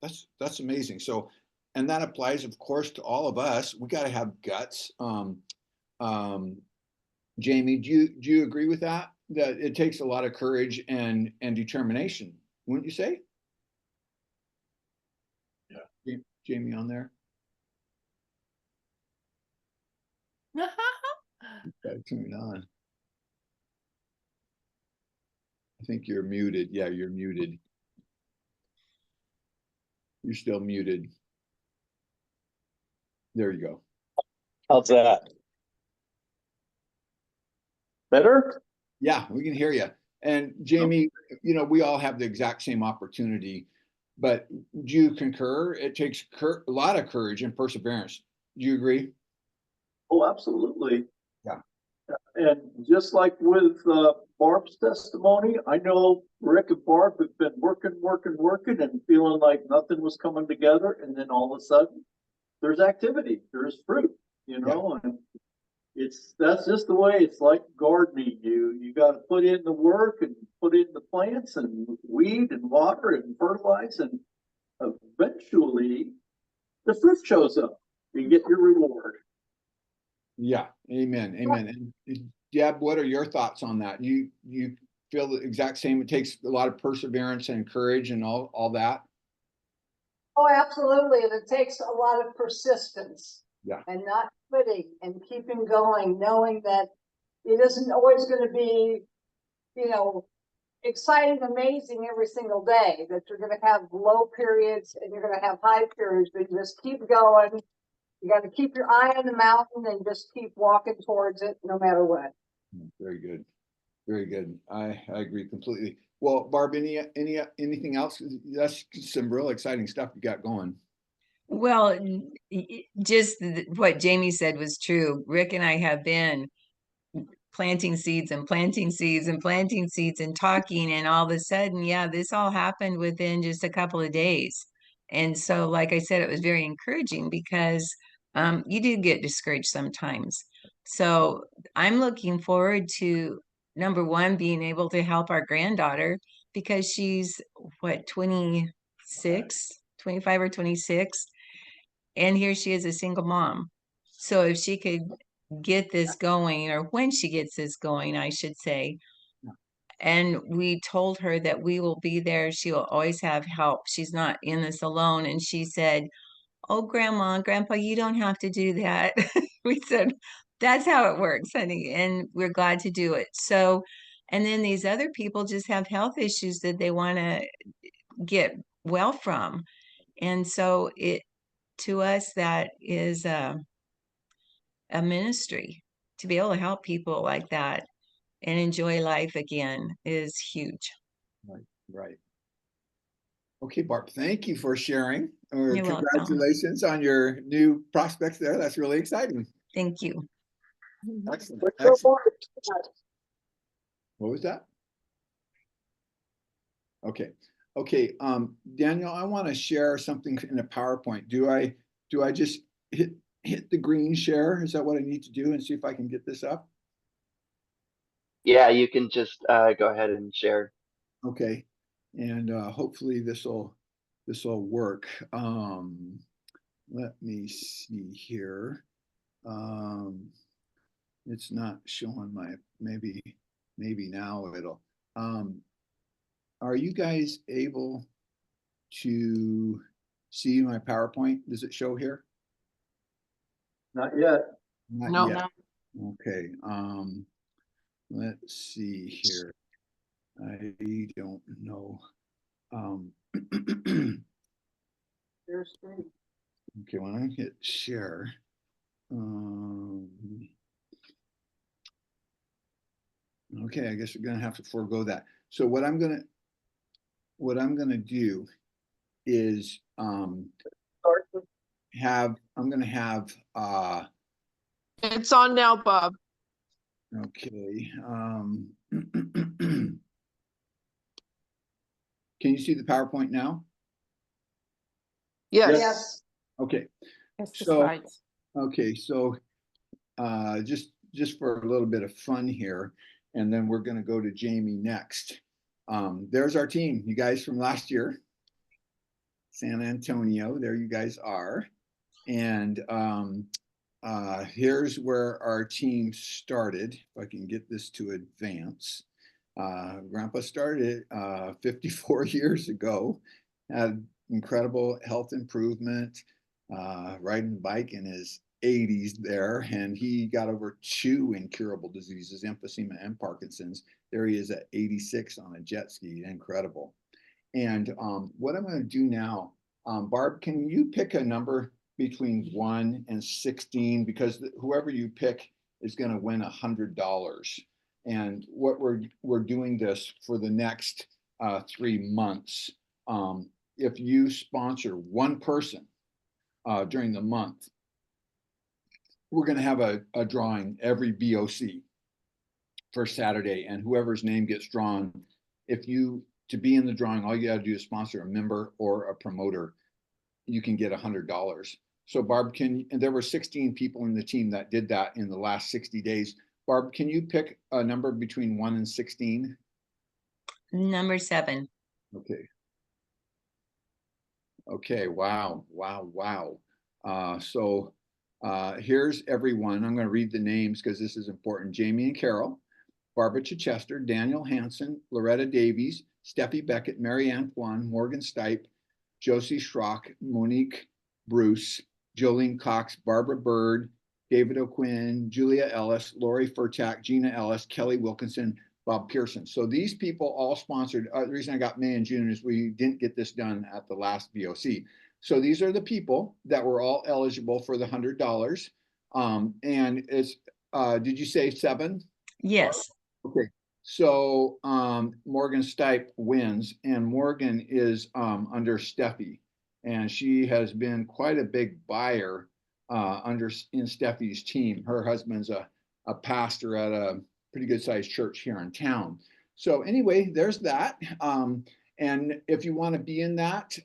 That's amazing. So, and that applies, of course, to all of us. We got to have guts. Jamie, do you agree with that? That it takes a lot of courage and determination, wouldn't you say? Yeah. Jamie on there? Gotta tune on. I think you're muted. Yeah, you're muted. You're still muted. There you go. How's that? Better? Yeah, we can hear you. And Jamie, we all have the exact same opportunity, but do you concur? It takes a lot of courage and perseverance. Do you agree? Oh, absolutely. Yeah. And just like with Barb's testimony, I know Rick and Barb have been working and feeling like nothing was coming together. And then all of a sudden there's activity, there's fruit, and that's just the way it's like gardening. You got to put in the work and put in the plants and weed and water and fertilize, and eventually the fruit shows up. You get your reward. Yeah, amen, amen. And Deb, what are your thoughts on that? You feel the exact same? It takes a lot of perseverance and courage and all that. Oh, absolutely. And it takes a lot of persistence. Yeah. And not quitting and keeping going, knowing that it isn't always going to be, exciting, amazing every single day, that you're going to have low periods and you're going to have high periods, but you just keep going. You got to keep your eye on the mountain and just keep walking towards it no matter what. Very good. Very good. I agree completely. Well, Barb, anything else? That's some real exciting stuff you got going. Well, just what Jamie said was true. Rick and I have been planting seeds and planting seeds and planting seeds and talking, and all of a sudden, yeah, this all happened within just a couple of days. And so, like I said, it was very encouraging because you do get discouraged sometimes. So I'm looking forward to, number one, being able to help our granddaughter because she's what, 26, 25 or 26. And here she is, a single mom. So if she could get this going, or when she gets this going, I should say, and we told her that we will be there. She will always have help. She's not in this alone. And she said, "Oh, Grandma, Grandpa, you don't have to do that." We said, "That's how it works, honey." And we're glad to do it. So, and then these other people just have health issues that they want to get well from. And so to us, that is a ministry. To be able to help people like that and enjoy life again is huge. Right, right. Okay, Barb, thank you for sharing. You're welcome. Congratulations on your new prospects there. That's really exciting. Thank you. Excellent. We're so Excellent. fortunate. What was that? Okay. Okay. Daniel, I want to share something in a PowerPoint. Do I just hit the green share? Is that what I need to do, and see if I can get this up? Yeah, you can just go ahead and share. Okay. And hopefully this will work. Let me see here. It's not showing my, maybe now it'll. Are you guys able to see my PowerPoint? Does it show here? Not yet. Not No. yet. Okay. Let's see here. I don't know. Your screen. Okay, when I hit share, okay, I guess we're gonna have to forego that. So what I'm gonna do is I'm gonna have It's on now, Bob. okay. Can you see the PowerPoint now? Yes. Yes. Okay. That's the So slides. okay, so just for a little bit of fun here, and then we're going to go to Jamie next. There's our team, you guys from last year, San Antonio. There you guys are, and here's where our team started. If I can get this to advance. Grandpa started 54 years ago, had incredible health improvement, riding the bike in his 80s there, and he got over 2 incurable diseases, emphysema and Parkinson's. There he is at 86 on a jet ski, incredible. And what I'm going to do now, Barb, can you pick a number between 1 and 16? Because whoever you pick is going to win $100. And what we're doing this for the next 3 months. If you sponsor one person during the month, we're going to have a drawing every BOC for Saturday, and whoever's name gets drawn, to be in the drawing, all you got to do is sponsor a member or a promoter. You can get $100. So Barb, and there were 16 people in the team that did that in the last 60 days. Barb, can you pick a number between 1 and 16? Number 7. Okay. Okay, wow. So here's everyone. I'm going to read the names because this is important. Jamie and Carol, Barbara Chichester, Daniel Hansen, Loretta Davies, Steffi Beckett, Mary Antoine, Morgan Stipe, Josie Schrock, Monique Bruce, Jolene Cox, Barbara Bird, David O'Quinn, Julia Ellis, Lori Furtak, Gina Ellis, Kelly Wilkinson, Bob Pearson. So these people all sponsored. The reason I got May and June is we didn't get this done at the last BOC. So these are the people that were all eligible for the $100. And it's, did you say 7? Yes. Okay. So Morgan Stipe wins, and Morgan is under Steffi, and she has been quite a big buyer in Steffi's team. Her husband's a pastor at a pretty good sized church here in town. So anyway, there's that. And if you want to be in that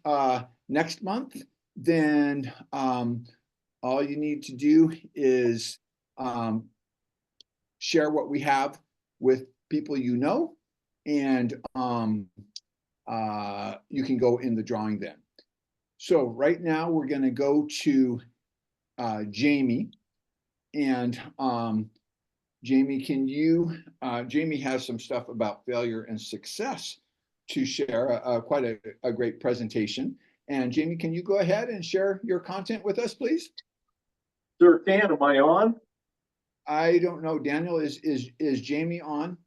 next month, then all you need to do is share what we have with people you know, and you can go in the drawing then. So right now we're going to go to Jamie. And Jamie, Jamie has some stuff about failure and success to share, quite a great presentation. And Jamie, can you go ahead and share your content with us, please? Sure can. Am I on? I don't know. Daniel, is Jamie on?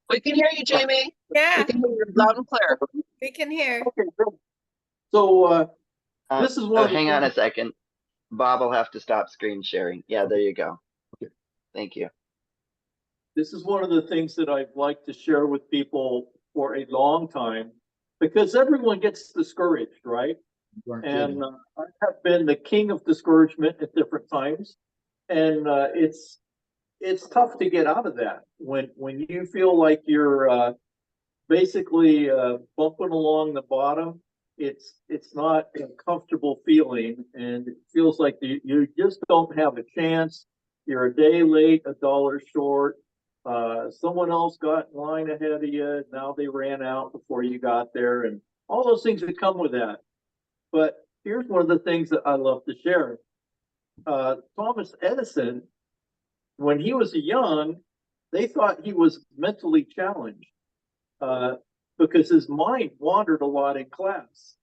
We can hear you, Jamie. We Yeah, can hear you loud and clear. we can hear. Okay, good. So this is one of the Hang on a things- second. Bob will have to stop screen sharing. Yeah, there you go. Okay. Thank you. This is one of the things that I'd like to share with people for a long time, because everyone gets discouraged, right? You aren't And kidding. I have been the king of discouragement at different times, and it's tough to get out of that when you feel like you're basically bumping along the bottom. It's not a comfortable feeling, and it feels like you just don't have a chance. You're a day late, $1 short. Someone else got in line ahead of you. Now they ran out before you got there, and all those things that come with that. But here's one of the things that I love to share. Thomas Edison, when he was young, they thought he was mentally challenged because his mind wandered a lot in class.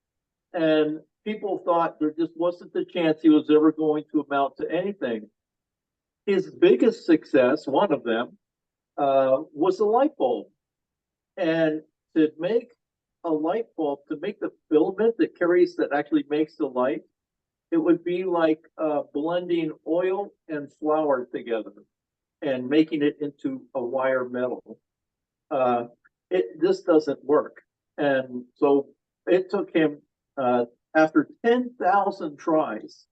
And people thought there just wasn't the chance he was ever going to amount to anything. His biggest success, one of them, was a light bulb. And to make a light bulb, to make the filament that actually makes the light, it would be like blending oil and flour together and making it into a wire metal. This doesn't work. And so it took him, after 10,000 tries,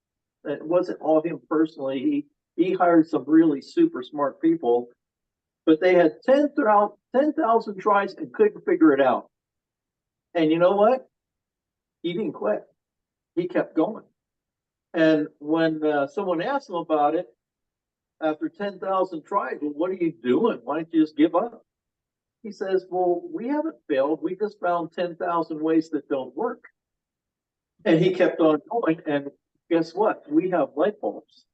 it wasn't all him personally, he hired some really super smart people, but they had 10,000 tries and couldn't figure it out. And you know what? He didn't quit. He kept going. And when someone asked him about it, after 10,000 tries, well, what are you doing? Why don't you just give up? He says, well, we haven't failed. We just found 10,000 ways that don't work. And he kept on going. And guess what? We have light bulbs.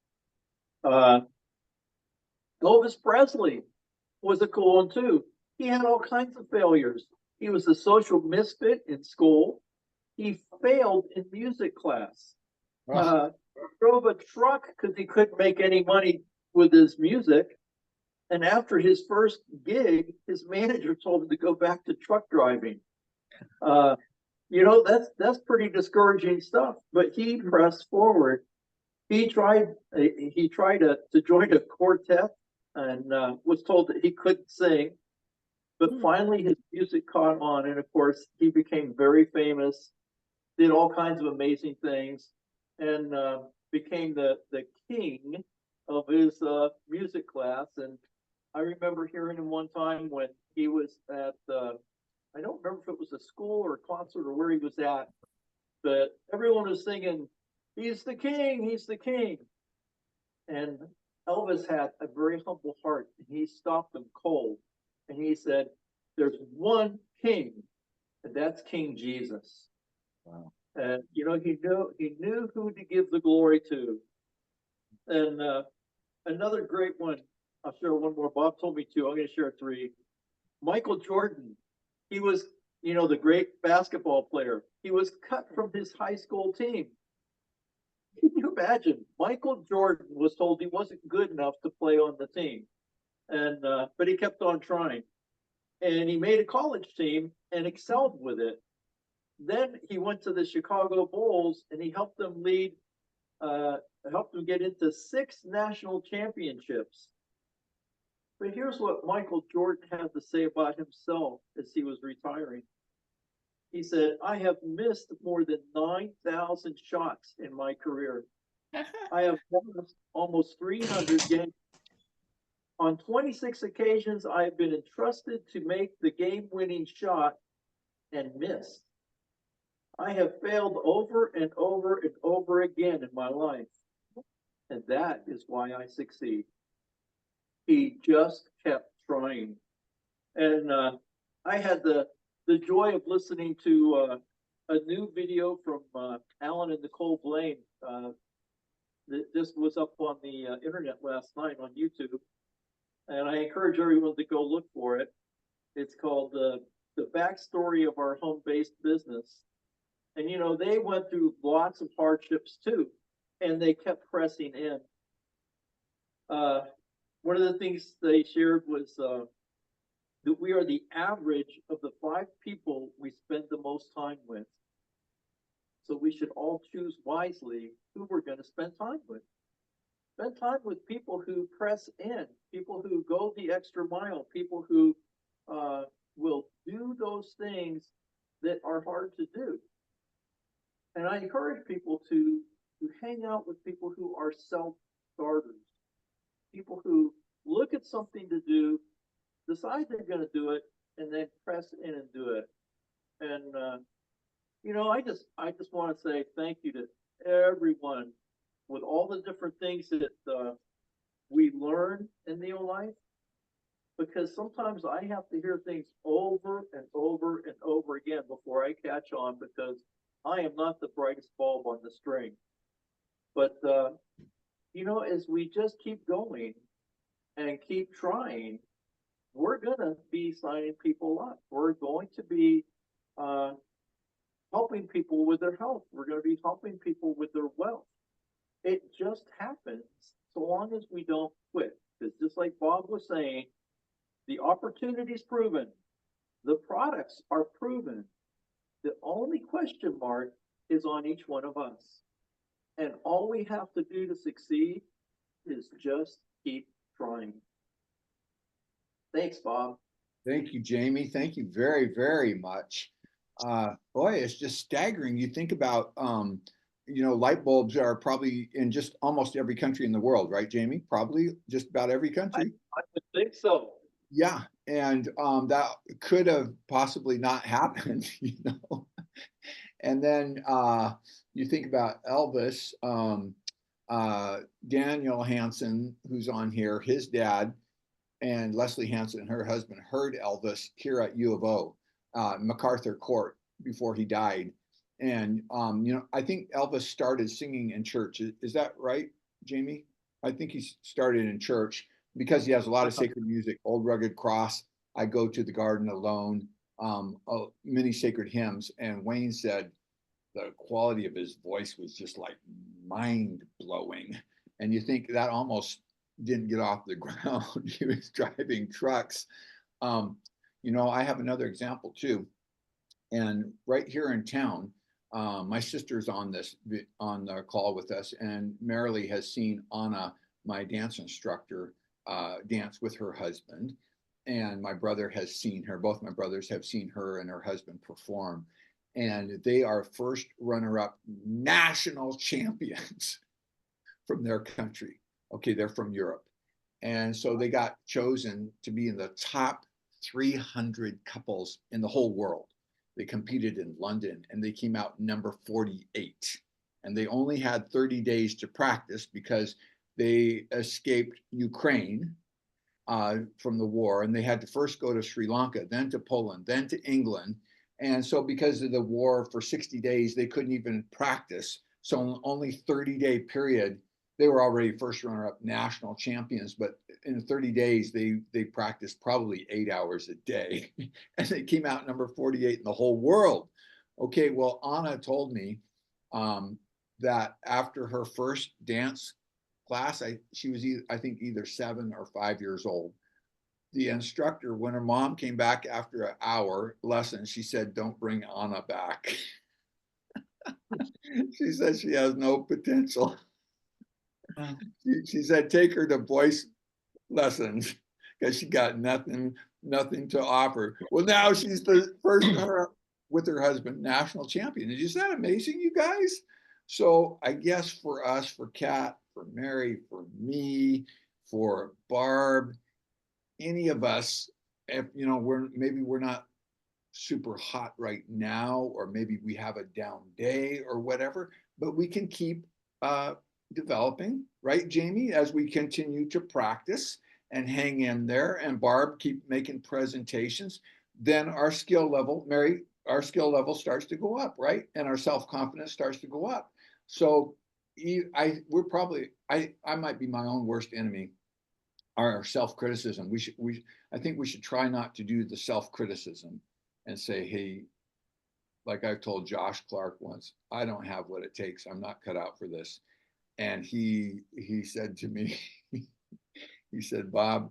Elvis Presley was a cool one too. He had all kinds of failures. He was a social misfit in school. He failed in music class. Drove a truck because he couldn't make any money with his music. And after his first gig, his manager told him to go back to truck driving. That's pretty discouraging stuff. But he pressed forward. He tried to join a quartet and was told that he couldn't sing. But finally, his music caught on, and of course, he became very famous. Did all kinds of amazing things, and became the king of his music class. And I remember hearing him one time when he was at, I don't remember if it was a school or a concert or where he was at, but everyone was singing, "He's the king, he's the king." And Elvis had a very humble heart, and he stopped them cold. And he said, there's one king, and that's King Jesus. Wow. And he knew who to give the glory to. And another great one, I'll share one more. Bob told me to. I'm going to share three. Michael Jordan. He was, the great basketball player. He was cut from his high school team. Can you imagine? Michael Jordan was told he wasn't good enough to play on the team, and but he kept on trying, and he made a college team and excelled with it. Then he went to the Chicago Bulls, and he helped them helped them get into 6 national championships. But here's what Michael Jordan had to say about himself as he was retiring. He said, I have missed more than 9,000 shots in my career. I have lost almost 300 games. On 26 occasions, I have been entrusted to make the game-winning shot and missed. I have failed over and over and over again in my life. And that is why I succeed. He just kept trying. And I had the joy of listening to a new video from Alan and Nicole Blaine. This was up on the internet last night on YouTube, and I encourage everyone to go look for it. It's called the backstory of our home-based business. And you know, they went through lots of hardships too, and they kept pressing in. One of the things they shared was that we are the average of the 5 people we spend the most time with. So we should all choose wisely who we're going to spend time with. Spend time with people who press in, people who go the extra mile, people who will do those things that are hard to do. And I encourage people to hang out with people who are self-starters, people who look at something to do, decide they're going to do it, and then press in and do it. And you know, I just want to say thank you to everyone with all the different things that we learn in NeoLife, because sometimes I have to hear things over and over and over again before I catch on, because I am not the brightest bulb on the string. But you know, as we just keep going and keep trying, we're gonna be signing people up. We're going to be helping people with their health. We're going to be helping people with their wealth. It just happens so long as we don't quit. Because just like Bob was saying, the opportunity's proven, the products are proven. The only question mark is on each one of us. And all we have to do to succeed is just keep trying. Thanks, Bob. Thank you, Jamie. Thank you very, very much. Boy, it's just staggering. You think about, you know, light bulbs are probably in just almost every country in the world, right, Jamie? Probably just about every country. I would think so. Yeah, and that could have possibly not happened, you know. And then you think about Elvis, Daniel Hansen, who's on here, his dad, and Leslie Hansen, her husband, heard Elvis here at U of O, MacArthur Court, before he died. And, you know, I think Elvis started singing in church. Is that right, Jamie? I think he started in church because he has a lot of sacred music, Old Rugged Cross, I Go to the Garden Alone, many sacred hymns. And Wayne said the quality of his voice was just like mind blowing. And you think that almost didn't get off the ground. He was driving trucks. You know, I have another example too. And right here in town, my sister's on the call with us, and Marilee has seen Anna, my dance instructor, dance with her husband. And my brother has seen her, both my brothers have seen her and her husband perform. And they are first runner-up national champions from their country. Okay, they're from Europe. And so they got chosen to be in the top 300 couples in the whole world. They competed in London and they came out number 48. And they only had 30 days to practice because they escaped Ukraine from the war. And they had to first go to Sri Lanka, then to Poland, then to England. And so because of the war for 60 days, they couldn't even practice. So only 30-day period, they were already first runner-up national champions, but in 30 days, they practiced probably 8 hours a day. And they came out number 48 in the whole world. Okay, well, Anna told me that after her first dance class, she was, I think, either 7 or 5 years old. The instructor, when her mom came back after an hour lesson, she said, "Don't bring Anna back." She said she has no potential. Wow. She said, "Take her to voice lessons because she got nothing to offer." Well, now she's the first runner-up with her husband, national champion. Is that amazing, you guys? So I guess for us, for Kat, for Mary, for me, for Barb, any of us, if you know, maybe we're not super hot right now, or maybe we have a down day or whatever, but we can keep developing, right, Jamie, as we continue to practice and hang in there, and Barb keep making presentations, then our skill level, Mary, our skill level starts to go up, right? And our self-confidence starts to go up. So I might be my own worst enemy, our self-criticism. I think we should try not to do the self-criticism and say, hey, like I've told Josh Clark once, I don't have what it takes. I'm not cut out for this. And he said to me, he said, Bob,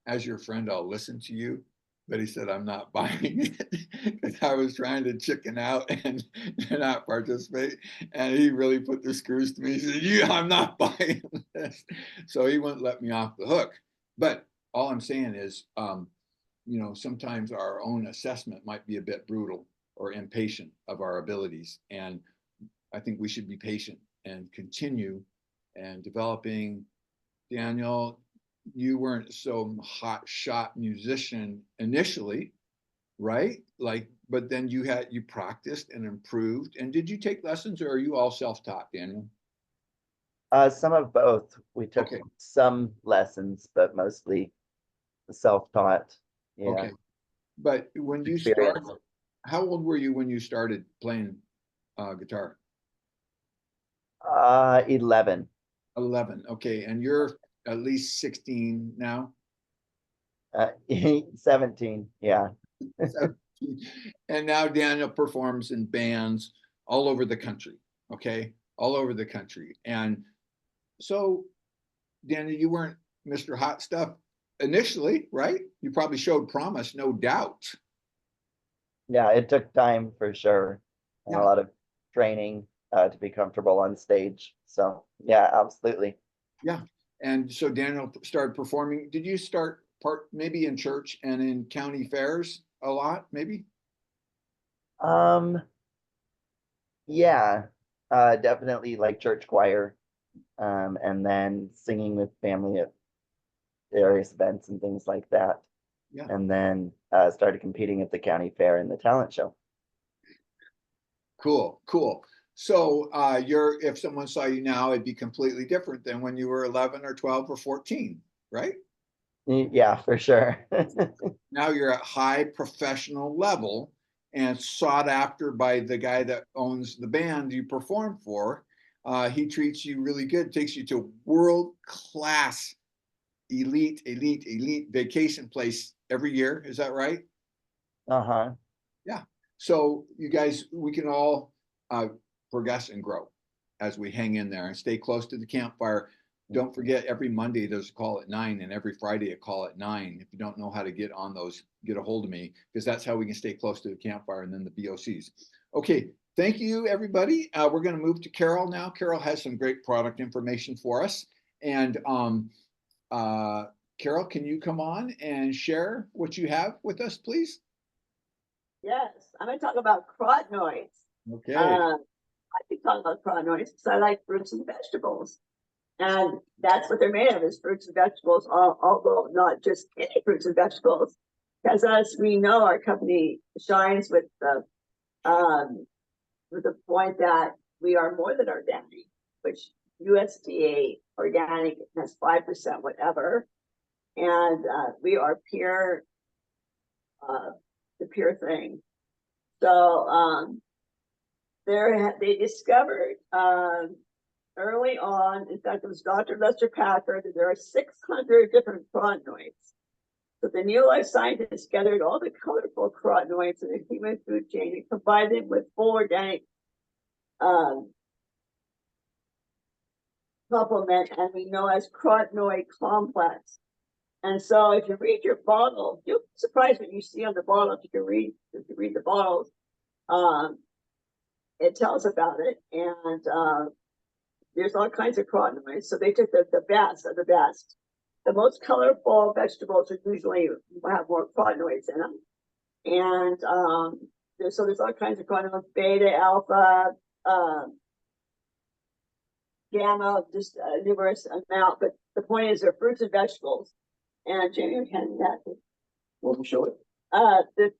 as your friend, I'll listen to you. But he said, I'm not buying it because I was trying to chicken out and not participate. And he really put the screws to me. He said, yeah, I'm not buying this. So he wouldn't let me off the hook. But all I'm saying is, sometimes our own assessment might be a bit brutal or impatient of our abilities. And I think we should be patient and continue and developing. Daniel, you weren't so hot shot musician initially, right? But then you practiced and improved. And did you take lessons, or are you all self-taught, Daniel? Some of both. We took Okay. some lessons, but mostly self-taught. Yeah. Okay. But when you Experience. started, how old were you when you started playing guitar? 11. 11. Okay. And you're at least 16 now? 17. Yeah. 17. And now Daniel performs in bands all over the country. Okay. All over the country. And so, Daniel, you weren't Mr. Hot Stuff initially, right? You probably showed promise, no doubt. Yeah, it took time for sure. And Yeah. a lot of training to be comfortable on stage. So yeah, absolutely. Yeah. And so Daniel started performing. Did you start maybe in church and in county fairs a lot, maybe? Yeah, definitely like church choir, and then singing with family at various events and things like that. Yeah. And then started competing at the county fair and the talent show. Cool. So if someone saw you now, it'd be completely different than when you were 11 or 12 or 14, right? Yeah, for sure. Now you're at high professional level and sought after by the guy that owns the band you perform for. He treats you really good, takes you to world-class, elite vacation place every year. Is that right? Uh-huh. Yeah. So you guys, we can all progress and grow as we hang in there and stay close to the campfire. Don't forget, every Monday there's a call at 9, and every Friday a call at 9. If you don't know how to get on those, get a hold of me, because that's how we can stay close to the campfire and then the BOCs. Okay, thank you, everybody. We're going to move to Carol now. Carol has some great product information for us. And Carol, can you come on and share what you have with us, please? Yes, I'm going to talk about carotenoids. Okay. I can talk about carotenoids because I like fruits and vegetables. And that's what they're made of, is fruits and vegetables, although not just any fruits and vegetables. Because as we know, our company shines with the point that we are more than organic, which USDA organic has 5% whatever. And we are pure, the pure thing. So they discovered early on, in fact, it was Dr. Lester Packard, that there are 600 different carotenoids. So the NeoLife scientists gathered all the colorful carotenoids in the human food chain and combined them with full organic supplement, and we know as carotenoid complex. And so if you read your bottle, you'll be surprised what you see on the bottle. If you read the bottles, it tells about it. And there's all kinds of carotenoids. So they took the best of the best. The most colorful vegetables are usually have more carotenoids in them. And there's all kinds of carotenoids, beta, alpha, gamma, just a numerous amount. But the point is they're fruits and vegetables. And Jamie can that. We'll show it.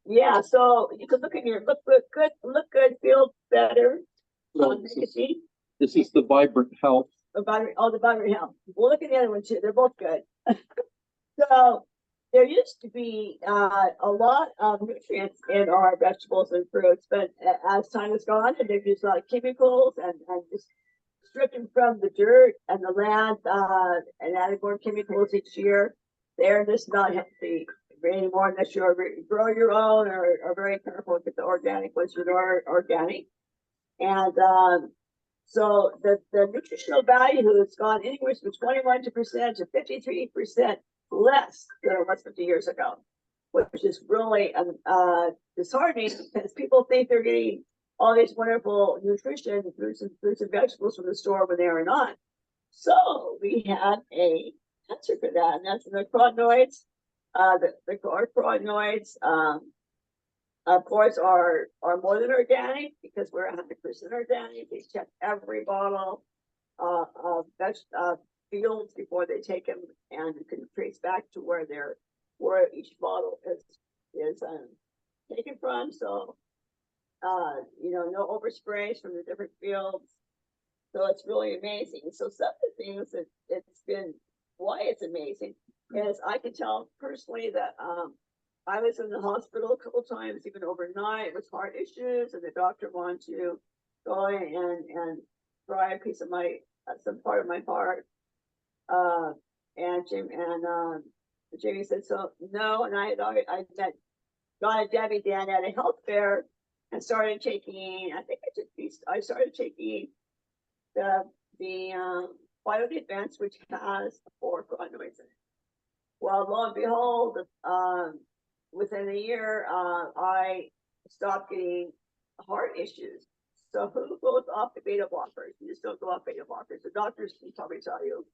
Yeah, so you can look good, feel better. So this is the Vibrant Health. The Vibrant Health. We'll look at the other one too. They're both good. So there used to be a lot of nutrients in our vegetables and fruits, but as time has gone, and they've used a lot of chemicals and just stripping from the dirt and the land and adding more chemicals each year. They're just not healthy anymore unless you grow your own or are very careful with the organic ones that are organic. And so the nutritional value has gone anywhere from 21% to 53% less than it was 50 years ago, which is really disheartening because people think they're getting all these wonderful nutrition, fruits and vegetables from the store when they are not. So we had a answer for that, and that's the carotenoids. The carotenoids, of course, are more than organic because we're 100% organic. They check every bottle of fields before they take them, and you can trace back to where each bottle is taken from. So no oversprays from the different fields. So it's really amazing. So some of the things that it's been, why it's amazing is I can tell personally that I was in the hospital a couple times, even overnight, with heart issues, and the doctor wanted to go in and try a piece of some part of my heart. And Jamie said, so no, and I met John and Debbie Dan at a health fair and started taking, I started taking the Bio Defense, which has 4 carotenoids in it. Well, lo and behold, within a year, I stopped getting heart issues. So who goes off the beta blockers? You just don't go off beta blockers. The doctors can probably tell you,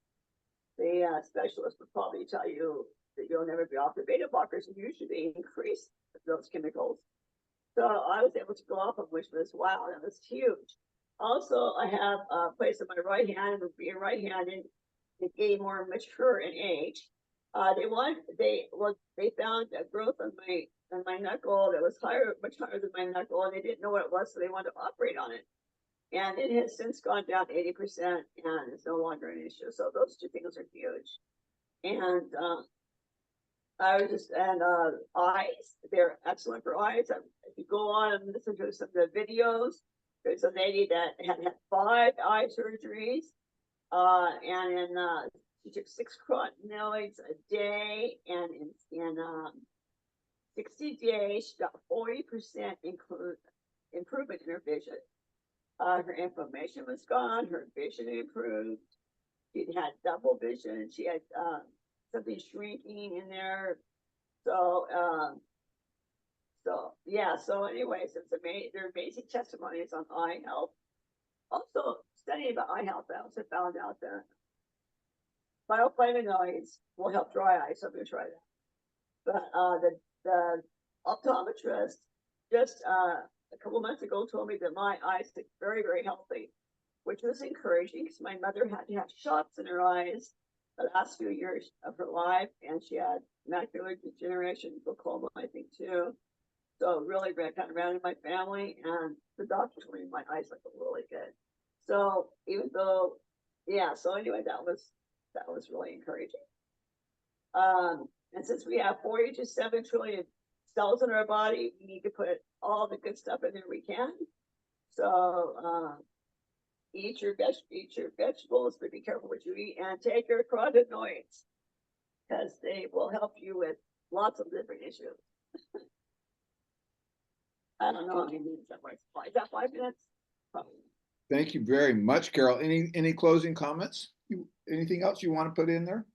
the specialist would probably tell you that you'll never be off the beta blockers, and usually they increase those chemicals. So I was able to go off them, which was wow, that was huge. Also, I have a place on my right hand, and being right-handed, it getting more mature in age. They found a growth on my knuckle that was much higher than my knuckle, and they didn't know what it was, so they wanted to operate on it. And it has since gone down 80%, and it's no longer an issue. So those 2 things are huge. And eyes, they're excellent for eyes. If you go on and listen to some of the videos, there's a lady that had 5 eye surgeries, and she took 6 carotenoids a day, and in 60 days, she got 40% improvement in her vision. Her inflammation was gone, her vision improved. She had double vision. She had something shrinking in there. So anyways, they're amazing testimonies on eye health. Also, studying about eye health, I also found out that bioflavonoids will help dry eyes, so I'm gonna try that. But the optometrist just a couple months ago told me that my eyes look very, very healthy, which was encouraging because my mother had to have shots in her eyes the last few years of her life, and she had macular degeneration, glaucoma, I think, too. So really kind of ran in my family, and the doctor told me my eyes look really good. So even though, so anyway, that was really encouraging. And since we have 40 to 7 trillion cells in our body, we need to put all the good stuff in there we can. So eat your vegetables, but be careful what you eat, and take your carotenoids because they will help you with lots of different issues. I don't know how many minutes that was. Is that 5 minutes? Probably. Thank you very much, Carol. Any closing comments? Anything else you want to put in there?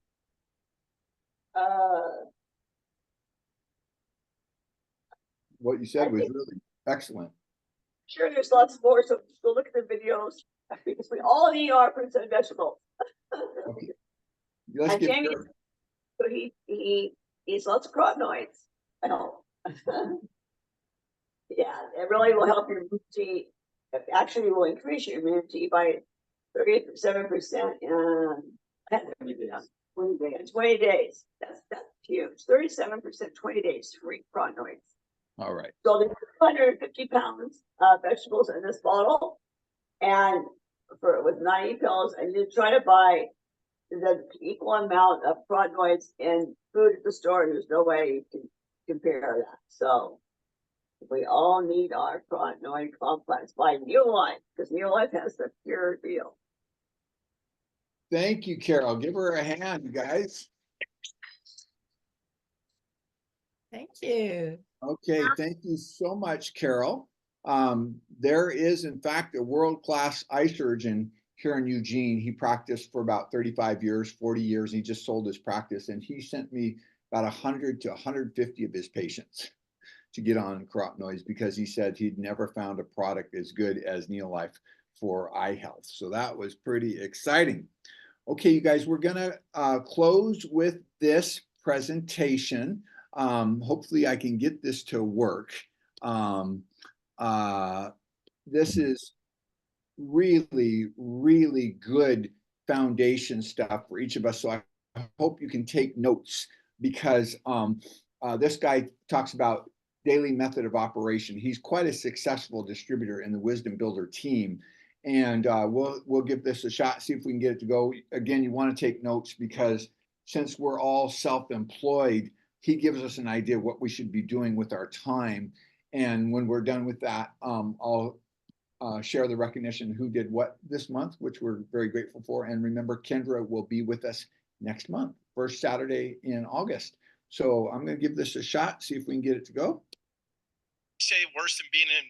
What you said was really excellent. Sure, there's lots more, so go look at the videos because we all need our fruits and vegetables. Okay. Let's get Jamie, so he eats lots of carotenoids. I know. Yeah, it really will help your immunity. It actually will increase your immunity by 37% in 20 days. That's huge. 37%, 20 days free carotenoids. All right. So there's 250 pounds of vegetables in this bottle, and with 90 pills, and you try to buy the equal amount of carotenoids in food at the store, and there's no way you can compare that. So we all need our carotenoid complex by NeoLife, because NeoLife has the pure deal. Thank you, Carol. Give her a hand, you guys. Thank you. Okay, thank you so much, Carol. There is, in fact, a world-class eye surgeon here in Eugene. He practiced for about 35 years, 40 years. He just sold his practice, and he sent me about 100 to 150 of his patients to get on carotenoids because he said he'd never found a product as good as NeoLife for eye health. So that was pretty exciting. Okay, you guys, we're gonna close with this presentation. Hopefully I can get this to work. This is really, really good foundation stuff for each of us. So I hope you can take notes because this guy talks about daily method of operation. He's quite a successful distributor in the Wisdom Builder team. And we'll give this a shot, see if we can get it to go. Again, you want to take notes because since we're all self-employed, he gives us an idea of what we should be doing with our time. And when we're done with that, I'll share the recognition who did what this month, which we're very grateful for. And remember, Kendra will be with us next month, first Saturday in August. So I'm going to give this a shot, see if we can get it to go. Say worse than being in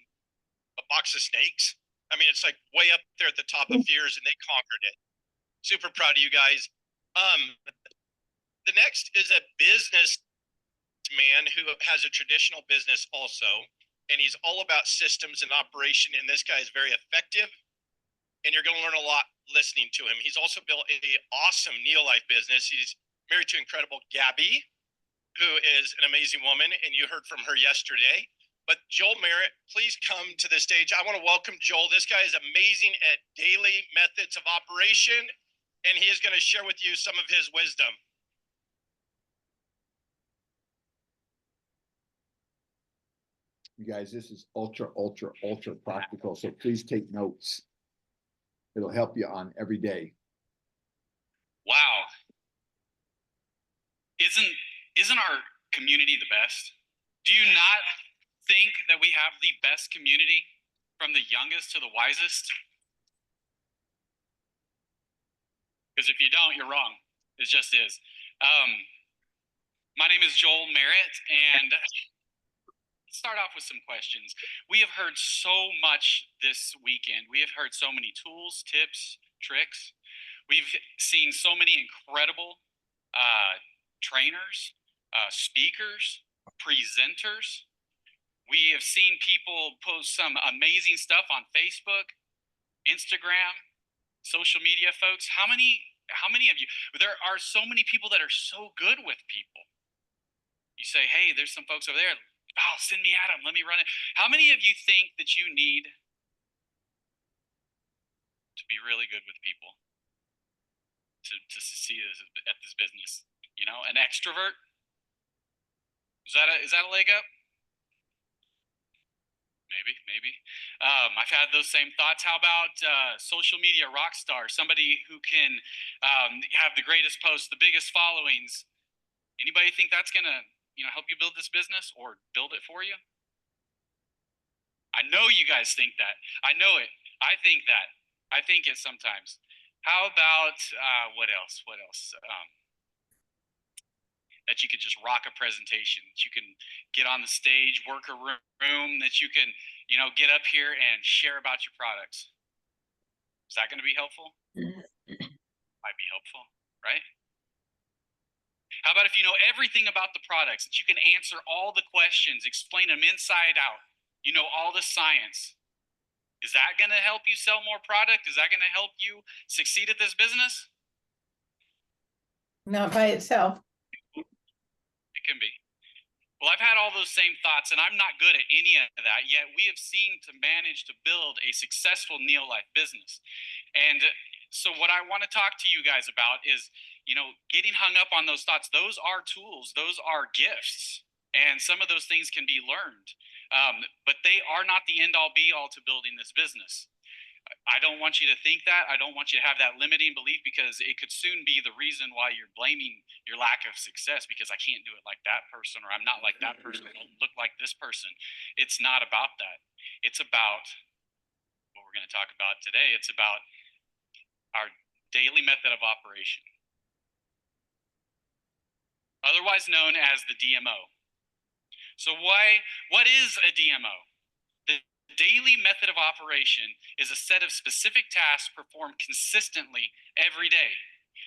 a box of snakes. I mean, it's like way up there at the top of fears, and they conquered it. Super proud of you guys. The next is a business man who has a traditional business also, and he's all about systems and operation, and this guy is very effective, and you're going to learn a lot listening to him. He's also built an awesome NeoLife business. He's married to incredible Gabby, who is an amazing woman, and you heard from her yesterday. But Joel Merritt, please come to the stage. I want to welcome Joel. This guy is amazing at daily methods of operation, and he is going to share with you some of his wisdom. You guys, this is ultra, ultra, ultra practical. So please take notes. It'll help you on every day. Wow. Isn't our community the best? Do you not think that we have the best community from the youngest to the wisest? Because if you don't, you're wrong. It just is. My name is Joel Merritt, and let's start off with some questions. We have heard so much this weekend. We have heard so many tools, tips, tricks. We've seen so many incredible trainers, speakers, presenters. We have seen people post some amazing stuff on Facebook, Instagram, social media, folks. How many of you? There are so many people that are so good with people. You say, hey, there's some folks over there. Oh, send me at them. Let me run it. How many of you think that you need to be really good with people to succeed at this business? You know, an extrovert? Is that a leg up? Maybe. I've had those same thoughts. How about social media rock star, somebody who can have the greatest posts, the biggest followings? Anybody think that's gonna, help you build this business or build it for you? I know you guys think that. I know it. I think that. I think it sometimes. How about what else? That you could just rock a presentation, that you can get on the stage, work a room, that you can, get up here and share about your products. Is that going to be helpful? Might be helpful, right? How about if you know everything about the products, that you can answer all the questions, explain them inside out, you know all the science? Is that going to help you sell more product? Is that going to help you succeed at this business? Not by itself. It can be. Well, I've had all those same thoughts, and I'm not good at any of that, yet we have seen to manage to build a successful NeoLife business. And so what I want to talk to you guys about is, getting hung up on those thoughts. Those are tools. Those are gifts. And some of those things can be learned. But they are not the end all be all to building this business. I don't want you to think that. I don't want you to have that limiting belief, because it could soon be the reason why you're blaming your lack of success because I can't do it like that person, or I'm not like that person, I don't look like this person. It's not about that. It's about what we're going to talk about today. It's about our daily method of operation, otherwise known as the DMO. So what is a DMO? The daily method of operation is a set of specific tasks performed consistently every day.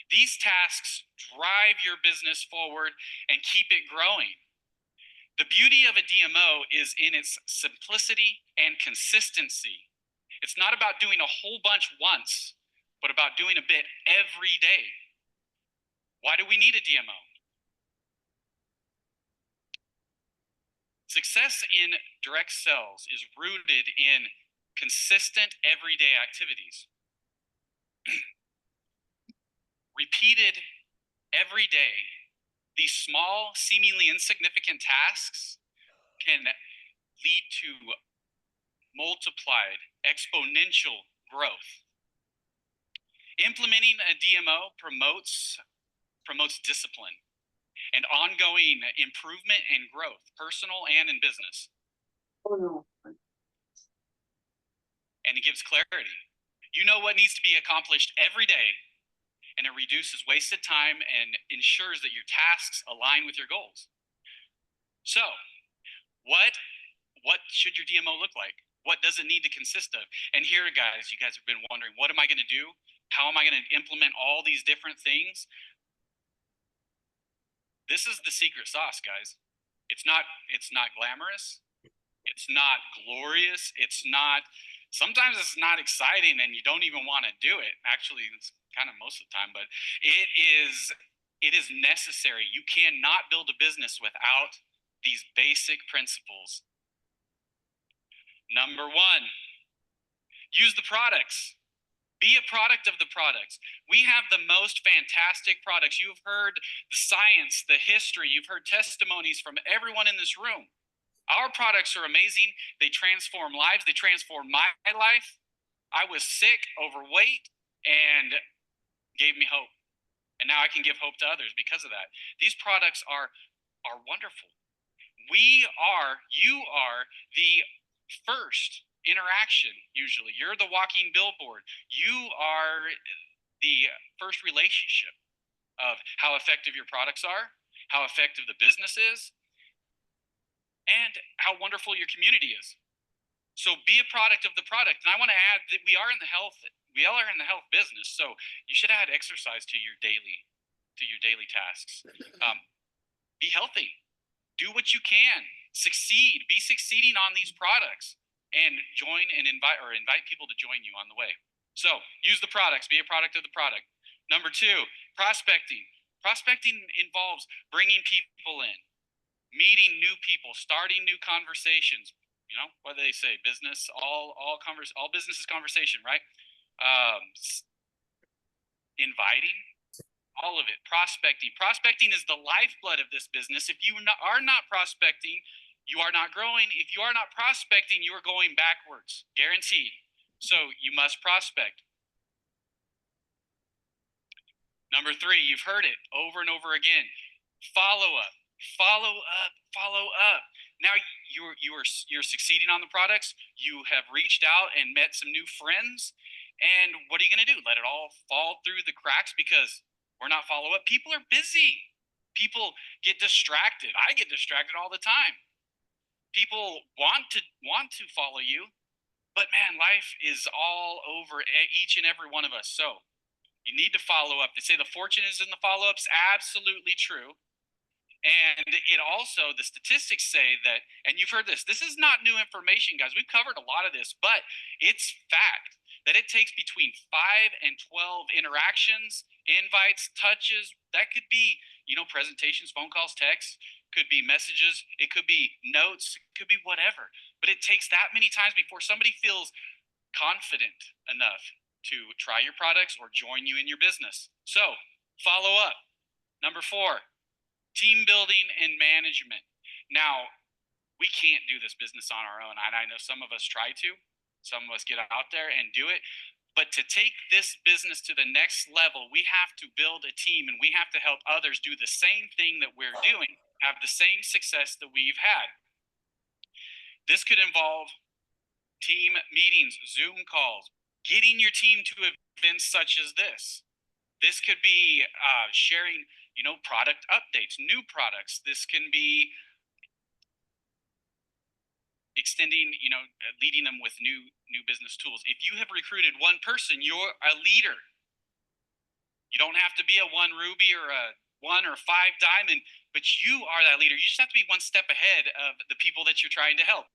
These tasks drive your business forward and keep it growing. The beauty of a DMO is in its simplicity and consistency. It's not about doing a whole bunch once, but about doing a bit every day. Why do we need a DMO? Success in direct sales is rooted in consistent everyday activities. Repeated every day, these small, seemingly insignificant tasks can lead to multiplied, exponential growth. Implementing a DMO promotes discipline and ongoing improvement and growth, personal and in business. Oh, no. And it gives clarity. You know what needs to be accomplished every day, and it reduces wasted time and ensures that your tasks align with your goals. So, what should your DMO look like? What does it need to consist of? And here, guys, you guys have been wondering, what am I going to do? How am I going to implement all these different things? This is the secret sauce, guys. It's not glamorous. It's not glorious. Sometimes it's not exciting and you don't even want to do it. Actually, it's kind of most of the time, but it is necessary. You cannot build a business without these basic principles. Number 1, use the products. Be a product of the products. We have the most fantastic products. You've heard the science, the history, you've heard testimonies from everyone in this room. Our products are amazing. They transform lives. They transform my life. I was sick, overweight, and gave me hope. And now I can give hope to others because of that. These products are wonderful. You are the first interaction. Usually you're the walking billboard. You are the first relationship of how effective your products are, how effective the business is, and how wonderful your community is. So be a product of the product. And I want to add that we are in the health business, so you should add exercise to your daily tasks. Be healthy. Do what you can. Succeed. Be succeeding on these products, and join and invite people to join you on the way. So use the products. Be a product of the product. Number 2, prospecting. Prospecting involves bringing people in, meeting new people, starting new conversations. You know what do they say? Business, all business is conversation, right? Inviting. All of it. Prospecting is the lifeblood of this business. If you are not prospecting, you are not growing. If you are not prospecting, you are going backwards, guaranteed. So you must prospect. Number 3, you've heard it over and over again. Follow up. Now you're succeeding on the products. You have reached out and met some new friends. And what are you going to do? Let it all fall through the cracks because we're not follow up? People are busy. People get distracted. I get distracted all the time. People want to follow you, but man, life is all over each and every one of us. So you need to follow up. They say the fortune is in the follow-ups. Absolutely true. And it also, the statistics say that, and you've heard this is not new information, guys. We've covered a lot of this, but it's fact that it takes between 5 and 12 interactions, invites, touches. That could be, presentations, phone calls, texts, could be messages, it could be notes, it could be whatever. But it takes that many times before somebody feels confident enough to try your products or join you in your business. So follow up. Number 4, team building and management. Now, we can't do this business on our own. And I know some of us try to. Some of us get out there and do it. But to take this business to the next level, we have to build a team, and we have to help others do the same thing that we're doing, have the same success that we've had. This could involve team meetings, Zoom calls, getting your team to events such as this. This could be sharing, product updates, new products. This can be extending, leading them with new business tools. If you have recruited one person, you're a leader. You don't have to be a 1 ruby or a 1 or 5 diamond, but you are that leader. You just have to be one step ahead of the people that you're trying to help.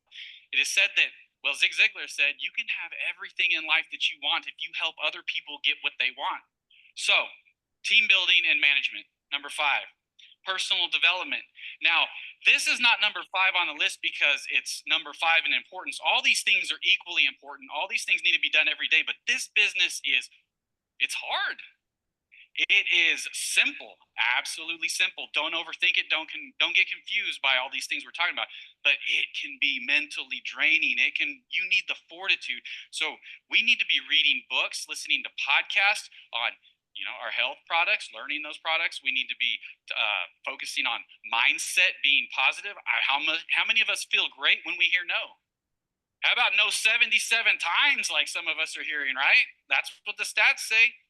It is said that, Zig Ziglar said, you can have everything in life that you want if you help other people get what they want. So, team building and management. Number 5, personal development. Now, this is not number 5 on the list because it's number 5 in importance. All these things are equally important. All these things need to be done every day, but this business it's hard. It is simple, absolutely simple. Don't overthink it. Don't get confused by all these things we're talking about. But it can be mentally draining. You need the fortitude. So we need to be reading books, listening to podcasts on, our health products, learning those products. We need to be focusing on mindset, being positive. How many of us feel great when we hear no? How about no 77 times like some of us are hearing, right? That's what the stats say.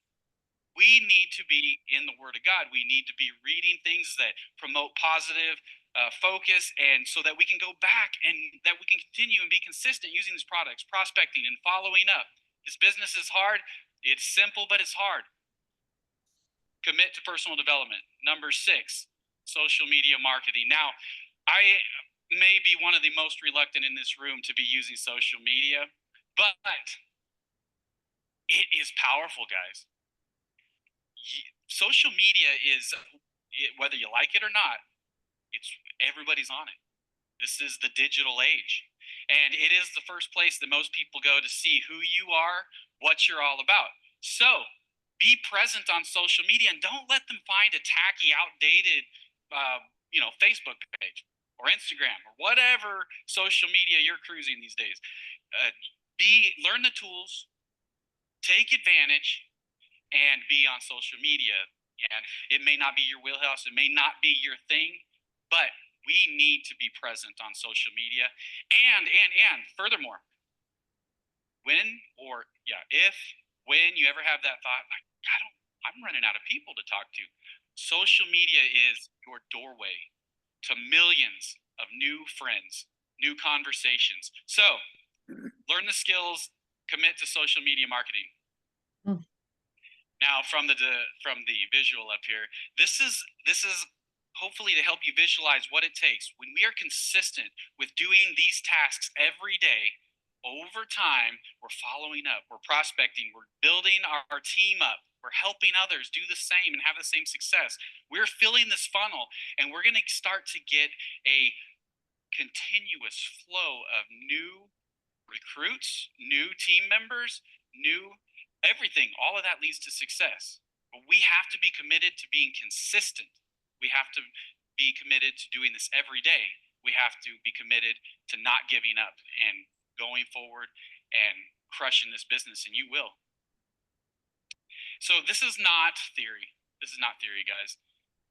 We need to be in the Word of God. We need to be reading things that promote positive focus, and so that we can go back and that we can continue and be consistent using these products, prospecting and following up. This business is hard. It's simple, but it's hard. Commit to personal development. Number 6, social media marketing. Now, I may be one of the most reluctant in this room to be using social media, but it is powerful, guys. Social media is, whether you like it or not, everybody's on it. This is the digital age, and it is the first place that most people go to see who you are, what you're all about. So be present on social media, and don't let them find a tacky, outdated, Facebook page or Instagram or whatever social media you're cruising these days. Learn the tools, take advantage, and be on social media. And it may not be your wheelhouse, it may not be your thing, but we need to be present on social media. And furthermore, when you ever have that thought, like, I'm running out of people to talk to, social media is your doorway to millions of new friends, new conversations. So learn the skills, commit to social media marketing. Now, from the visual up here, this is hopefully to help you visualize what it takes when we are consistent with doing these tasks every day. Over time, we're following up, we're prospecting, we're building our team up, we're helping others do the same and have the same success. We're filling this funnel, and we're going to start to get a continuous flow of new recruits, new team members, new everything. All of that leads to success. But we have to be committed to being consistent. We have to be committed to doing this every day. We have to be committed to not giving up and going forward and crushing this business, and you will. So this is not theory. This is not theory, guys.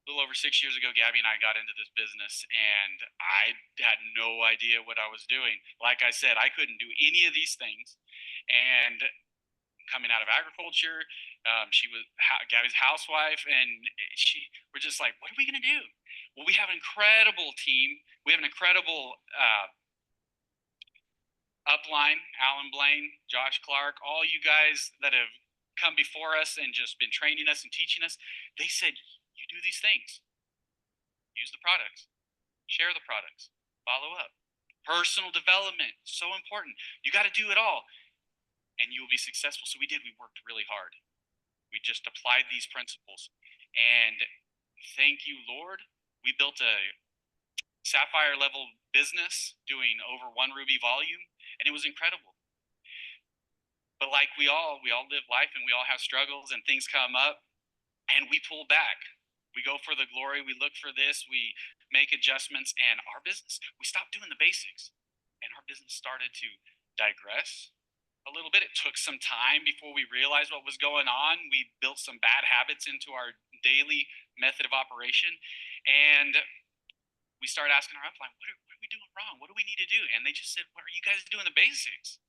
A little over 6 years ago, Gabby and I got into this business, and I had no idea what I was doing. Like I said, I couldn't do any of these things. And coming out of agriculture, she was Gabby's housewife, and we're just like, what are we going to do? Well, we have an incredible team. We have an incredible upline, Alan Blaine, Josh Clark, all you guys that have come before us and just been training us and teaching us. They said, you do these things, use the products, share the products, follow up. Personal development, so important. You got to do it all, and you will be successful. So we did. We worked really hard. We just applied these principles, and thank you, Lord. We built a sapphire level business doing over 1 ruby volume, and it was incredible. But like we all live life, and we all have struggles, and things come up, and we pull back. We go for the glory. We look for this. We make adjustments, and our business, we stopped doing the basics, and our business started to digress. a little bit. It took some time before we realized what was going on. We built some bad habits into our daily method of operation, and we started asking our upline, what are we doing wrong? What do we need to do? And they just said, "What are you guys doing the basics?"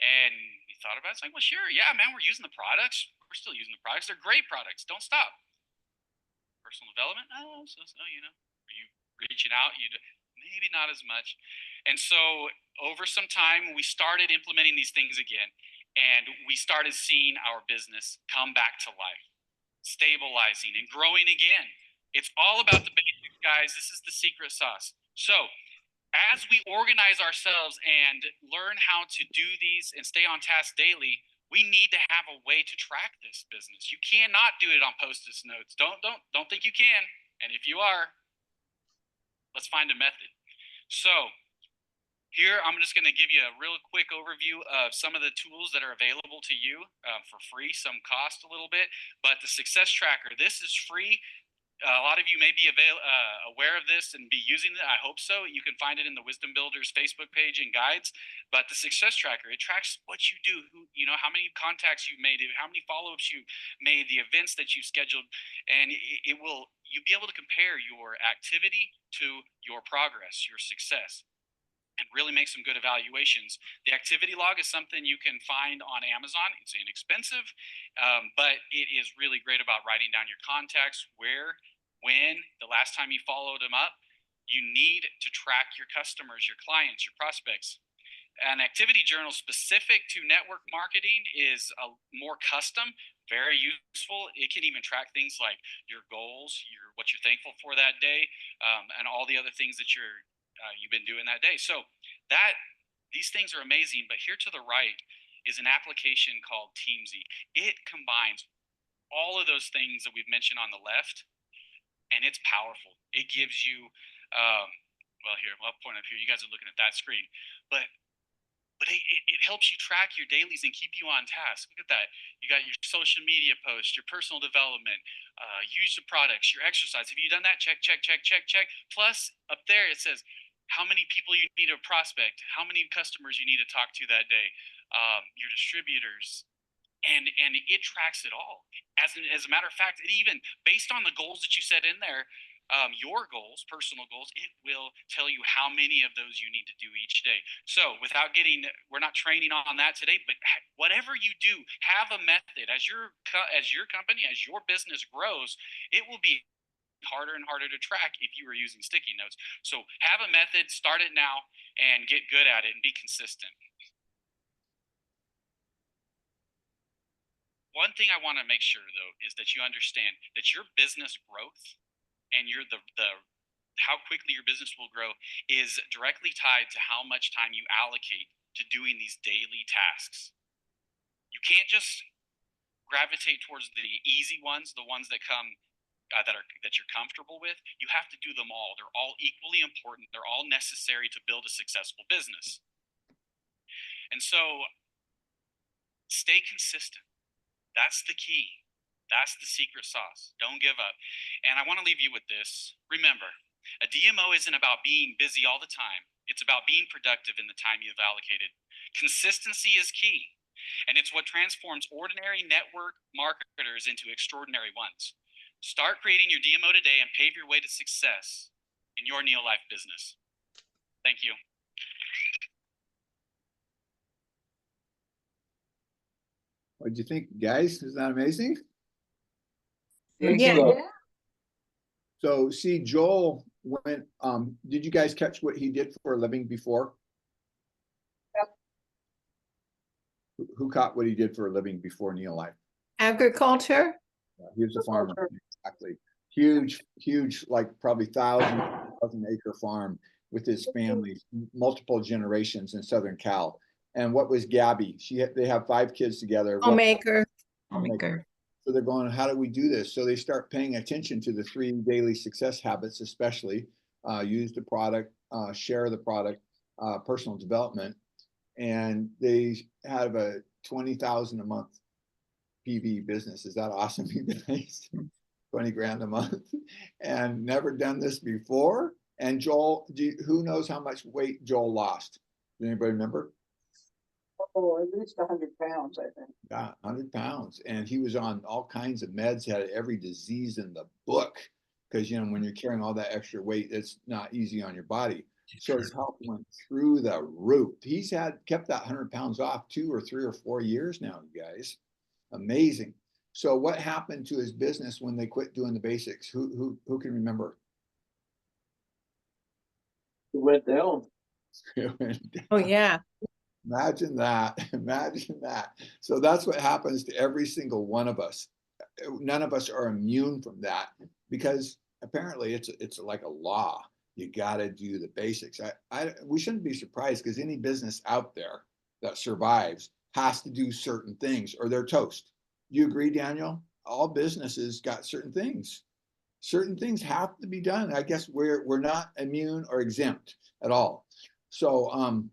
And we thought about it. It's like, well, sure, yeah, man, we're using the products. We're still using the products. They're great products. Don't stop. Personal development? Oh, so, you know, are you reaching out? Maybe not as much. And so over some time, we started implementing these things again, and we started seeing our business come back to life, stabilizing and growing again. It's all about the basics, guys. This is the secret sauce. So as we organize ourselves and learn how to do these and stay on task daily, we need to have a way to track this business. You cannot do it on post-it notes. Don't think you can. And if you are, let's find a method. So here, I'm just going to give you a real quick overview of some of the tools that are available to you for free. Some cost a little bit, but the Success Tracker, this is free. A lot of you may be aware of this and be using it. I hope so. You can find it in the Wisdom Builders Facebook page and guides. But the Success Tracker, it tracks what you do, how many contacts you've made, how many follow-ups you made, the events that you scheduled, and you'll be able to compare your activity to your progress, your success, and really make some good evaluations. The activity log is something you can find on Amazon. It's inexpensive, but it is really great about writing down your contacts, where, when, the last time you followed them up. You need to track your customers, your clients, your prospects. An activity journal specific to network marketing is more custom, very useful. It can even track things like your goals, what you're thankful for that day, and all the other things that you've been doing that day. So these things are amazing. But here to the right is an application called Teamsy. It combines all of those things that we've mentioned on the left, and it's powerful. It gives you, here, I'll point up here. You guys are looking at that screen, but it helps you track your dailies and keep you on task. Look at that. You got your social media posts, your personal development, use of products, your exercise. Have you done that? Check, check, check, check, check. Plus, up there it says how many people you need to prospect, how many customers you need to talk to that day, your distributors, and it tracks it all. As a matter of fact, it even, based on the goals that you set in there, your goals, personal goals, it will tell you how many of those you need to do each day. So we're not training on that today, but whatever you do, have a method. As your company, as your business grows, it will be harder and harder to track if you were using sticky notes. So have a method, start it now, and get good at it and be consistent. One thing I want to make sure, though, is that you understand that your business growth and how quickly your business will grow is directly tied to how much time you allocate to doing these daily tasks. You can't just gravitate towards the easy ones, the ones that come that you're comfortable with. You have to do them all. They're all equally important. They're all necessary to build a successful business. And so stay consistent. That's the key. That's the secret sauce. Don't give up. And I want to leave you with this. Remember, a DMO isn't about being busy all the time. It's about being productive in the time you've allocated. Consistency is key. And it's what transforms ordinary network marketers into extraordinary ones. Start creating your DMO today and pave your way to success in your NeoLife business. Thank you. What do you think, guys? Isn't that amazing? Very Yeah. good. So see, Joel went, did you guys catch what he did for a living before? Yep. Who caught what he did for a living before NeoLife? Agriculture. He was a farmer, exactly. Huge, like probably 1,000 acre farm with his family, multiple generations in Southern Cal. And what was Gabby? They have 5 kids together. Homemaker. So they're going, how do we do this? So they start paying attention to the 3 daily success habits, especially use the product, share the product, personal development. And they have a $20,000 a month PV business. Is that awesome, you guys? 20 grand a month, and never done this before. And Joel, who knows how much weight Joel lost? Does anybody remember? Oh, at least 100 pounds, I think. Yeah, 100 pounds. And he was on all kinds of meds, had every disease in the book. Because, you know, when you're carrying all that extra weight, it's not easy on your body. So his health went through the roof. He's kept that 100 pounds off 2 or 3 or 4 years now, you guys. Amazing. So what happened to his business when they quit doing the basics? Who can remember? It went down. It went down. Oh, yeah. Imagine that. Imagine that. So that's what happens to every single one of us. None of us are immune from that because apparently it's like a law. You got to do the basics. We shouldn't be surprised because any business out there that survives has to do certain things or they're toast. You agree, Daniel? All businesses got certain things. Certain things have to be done. I guess we're not immune or exempt at all. So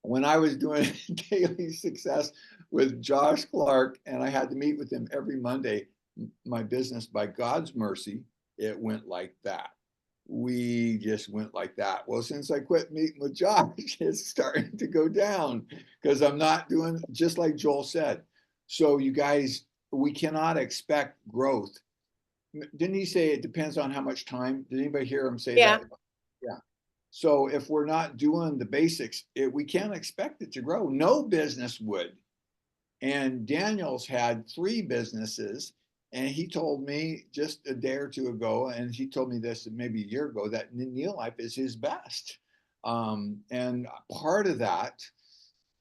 when I was doing Daily Success with Josh Clark, and I had to meet with him every Monday, my business, by God's mercy, it went like that. We just went like that. Well, since I quit meeting with Josh, it's starting to go down because I'm not doing just like Joel said. So you guys, we cannot expect growth. Didn't he say it depends on how much time? Did anybody hear him say Yeah. that? Yeah. So if we're not doing the basics, we can't expect it to grow. No business would. And Daniel's had 3 businesses, and he told me just a day or two ago, and he told me this maybe a year ago, that NeoLife is his best. And part of that,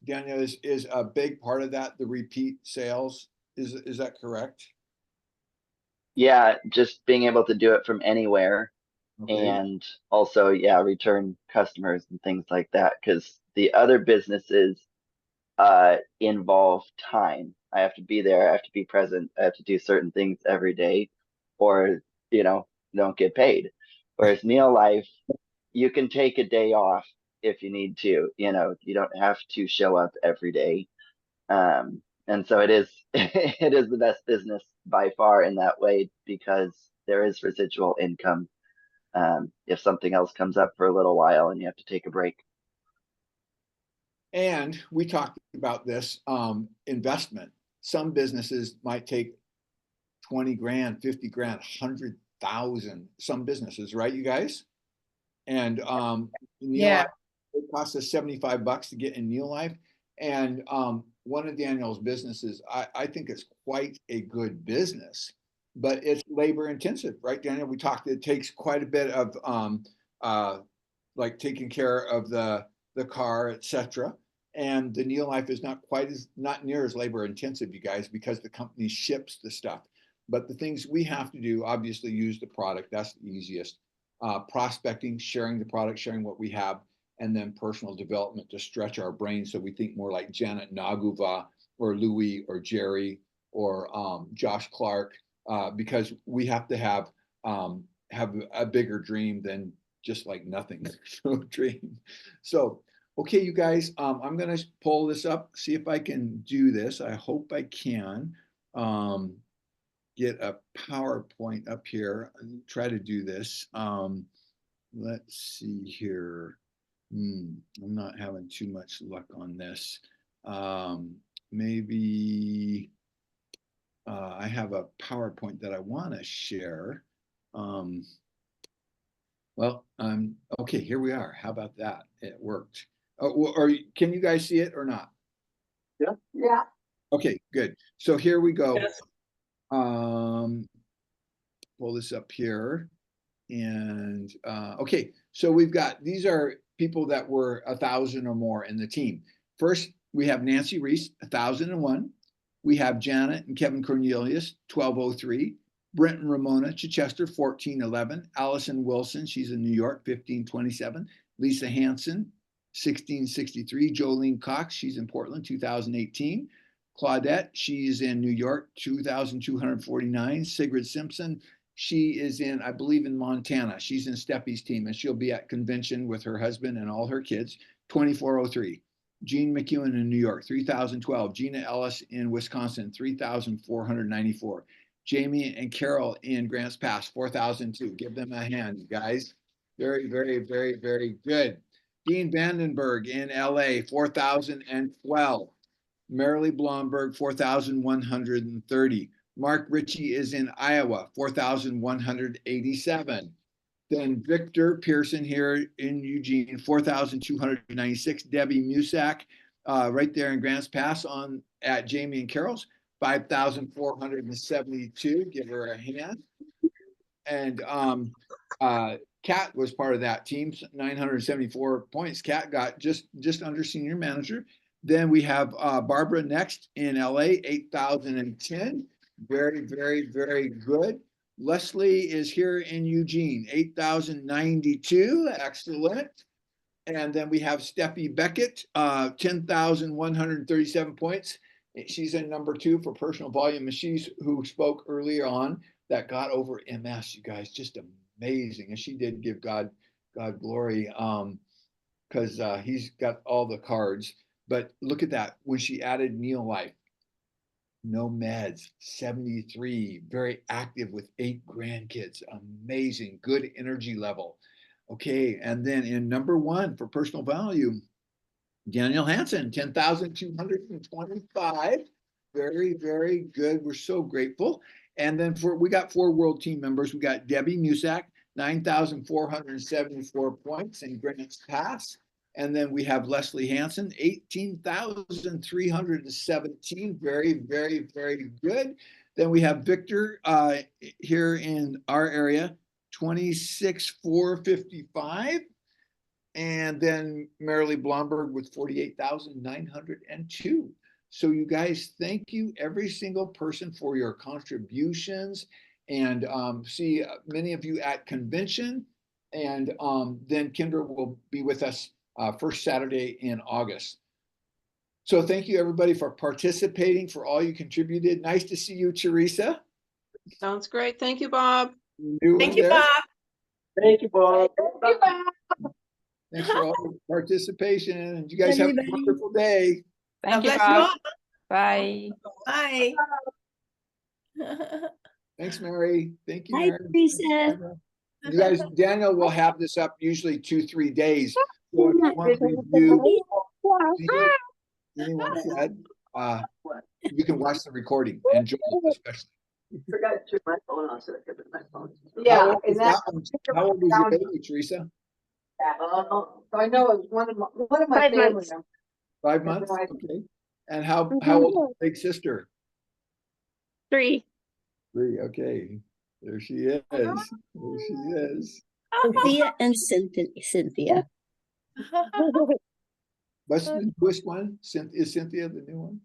Daniel, is a big part of that, the repeat sales. Is that correct? Yeah, just being able to do it from anywhere. Okay. And also, yeah, return customers and things like that. Because the other businesses involve time. I have to be there. I have to be present. I have to do certain things every day, or don't get paid. Whereas NeoLife, you can take a day off if you need to. You don't have to show up every day. And so it is it is the best business by far in that way because there is residual income if something else comes up for a little while and you have to take a break. And we talked about this investment. Some businesses might take 20 grand, 50 grand, 100,000, some businesses, right, you guys? And Yeah. it costs us $75 to get in NeoLife. And one of Daniel's businesses, I think it's quite a good business, but it's labor intensive, right, Daniel? We talked, it takes quite a bit of like taking care of the car, etc. And the NeoLife is not near as labor intensive, you guys, because the company ships the stuff. But the things we have to do, obviously, use the product. That's the easiest. Prospecting, sharing the product, sharing what we have, and then personal development to stretch our brains so we think more like Janet Naguva or Louis or Jerry or Josh Clark, because we have to have a bigger dream than just like nothing. No dream. So, okay, you guys, I'm gonna pull this up, see if I can do this. I hope I can. Get a PowerPoint up here and try to do this. Let's see here. I'm not having too much luck on this. Maybe I have a PowerPoint that I want to share. Okay, here we are. How about that? It worked. Or can you guys see it or not? Yeah. Yeah. Okay, good. So here we go. Yes. Pull this up here. And okay, so these are people that were 1,000 or more in the team. First, we have Nancy Reese, 1,001. We have Janet and Kevin Cornelius, 1,203. Brent and Ramona Chichester, 1,411. Allison Wilson, she's in New York, 1,527. Lisa Hanson, 1,663. Jolene Cox, she's in Portland, 2018. Claudette, she's in New York, 2,249. Sigrid Simpson, she is in, I believe, in Montana. She's in Steffi's team, and she'll be at convention with her husband and all her kids, 2,403. Jean McEwen in New York, 3,012. Gina Ellis in Wisconsin, 3,494. Jamie and Carol in Grants Pass, 4,002. Give them a hand, guys. Very, very, very, very good. Dean Vandenberg in LA, 4,012. Marilee Blomberg, 4,130. Mark Ritchie is in Iowa, 4,187. Then Victor Pearson here in Eugene, 4,296. Debbie Musak, right there in Grants Pass at Jamie and Carol's, 5,472. Give her a hand. And Kat was part of that team, 974 points. Kat got just under senior manager. Then we have Barbara next in LA, 8,010. Very, very, very good. Leslie is here in Eugene, 8,092. Excellent. And then we have Steffi Beckett, 10,137 points. She's in number 2 for personal volume. And she's who spoke earlier on that got over MS, you guys, just amazing. And she did give God glory because he's got all the cards. But look at that. When she added NeoLife, no meds, 73, very active with 8 grandkids. Amazing, good energy level. Okay, and then in number 1 for personal value, Daniel Hansen, 10,225. Very, very good. We're so grateful. And then we got 4 world team members. We got Debbie Musak, 9,474 points in Grants Pass. And then we have Leslie Hansen, 18,317. Very, very, very good. Then we have Victor here in our area, 26,455. And then Marilee Blomberg with 48,902. So you guys, thank you every single person for your contributions, and see many of you at convention. And then Kendra will be with us first Saturday in August. So thank you everybody for participating, for all you contributed. Nice to see you, Teresa. Sounds great. Thank you, Bob. Thank you, Bob. Thank you, Bob. Thanks for all your participation. And you guys have a wonderful day. Thank you, bless you Bob. all. Bye. Bye. Thanks, Mary. Thank you, Hi, Mary. Teresa. You guys, Daniel will have this up usually 2-3 days. So if you want to review anyone said, you can watch the recording and Joel especially. Forgot to turn my phone on, so I could put my phone. Yeah, How old is your baby, Teresa? So I know it was one of my 5 family months. members. 5 months? Right. Okay. And how old is your big sister? 3. 3, okay. There she is. There she is. Cynthia and Cynthia. What's the newest one? Is Cynthia the new one?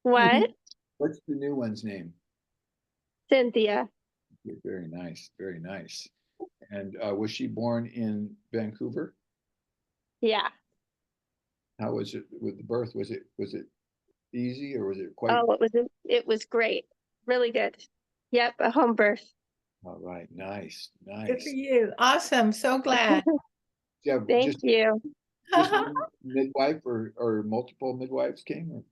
What? What's the new one's name? Cynthia. Very nice, very nice. And was she born in Vancouver? Yeah. How was it with the birth? Was it easy or was it quite? Oh, it was great. Really good. Yep, a home birth. All right, nice, Good nice. for you. Awesome. So glad. Yeah, Thank you. just one midwife or multiple midwives came? Or?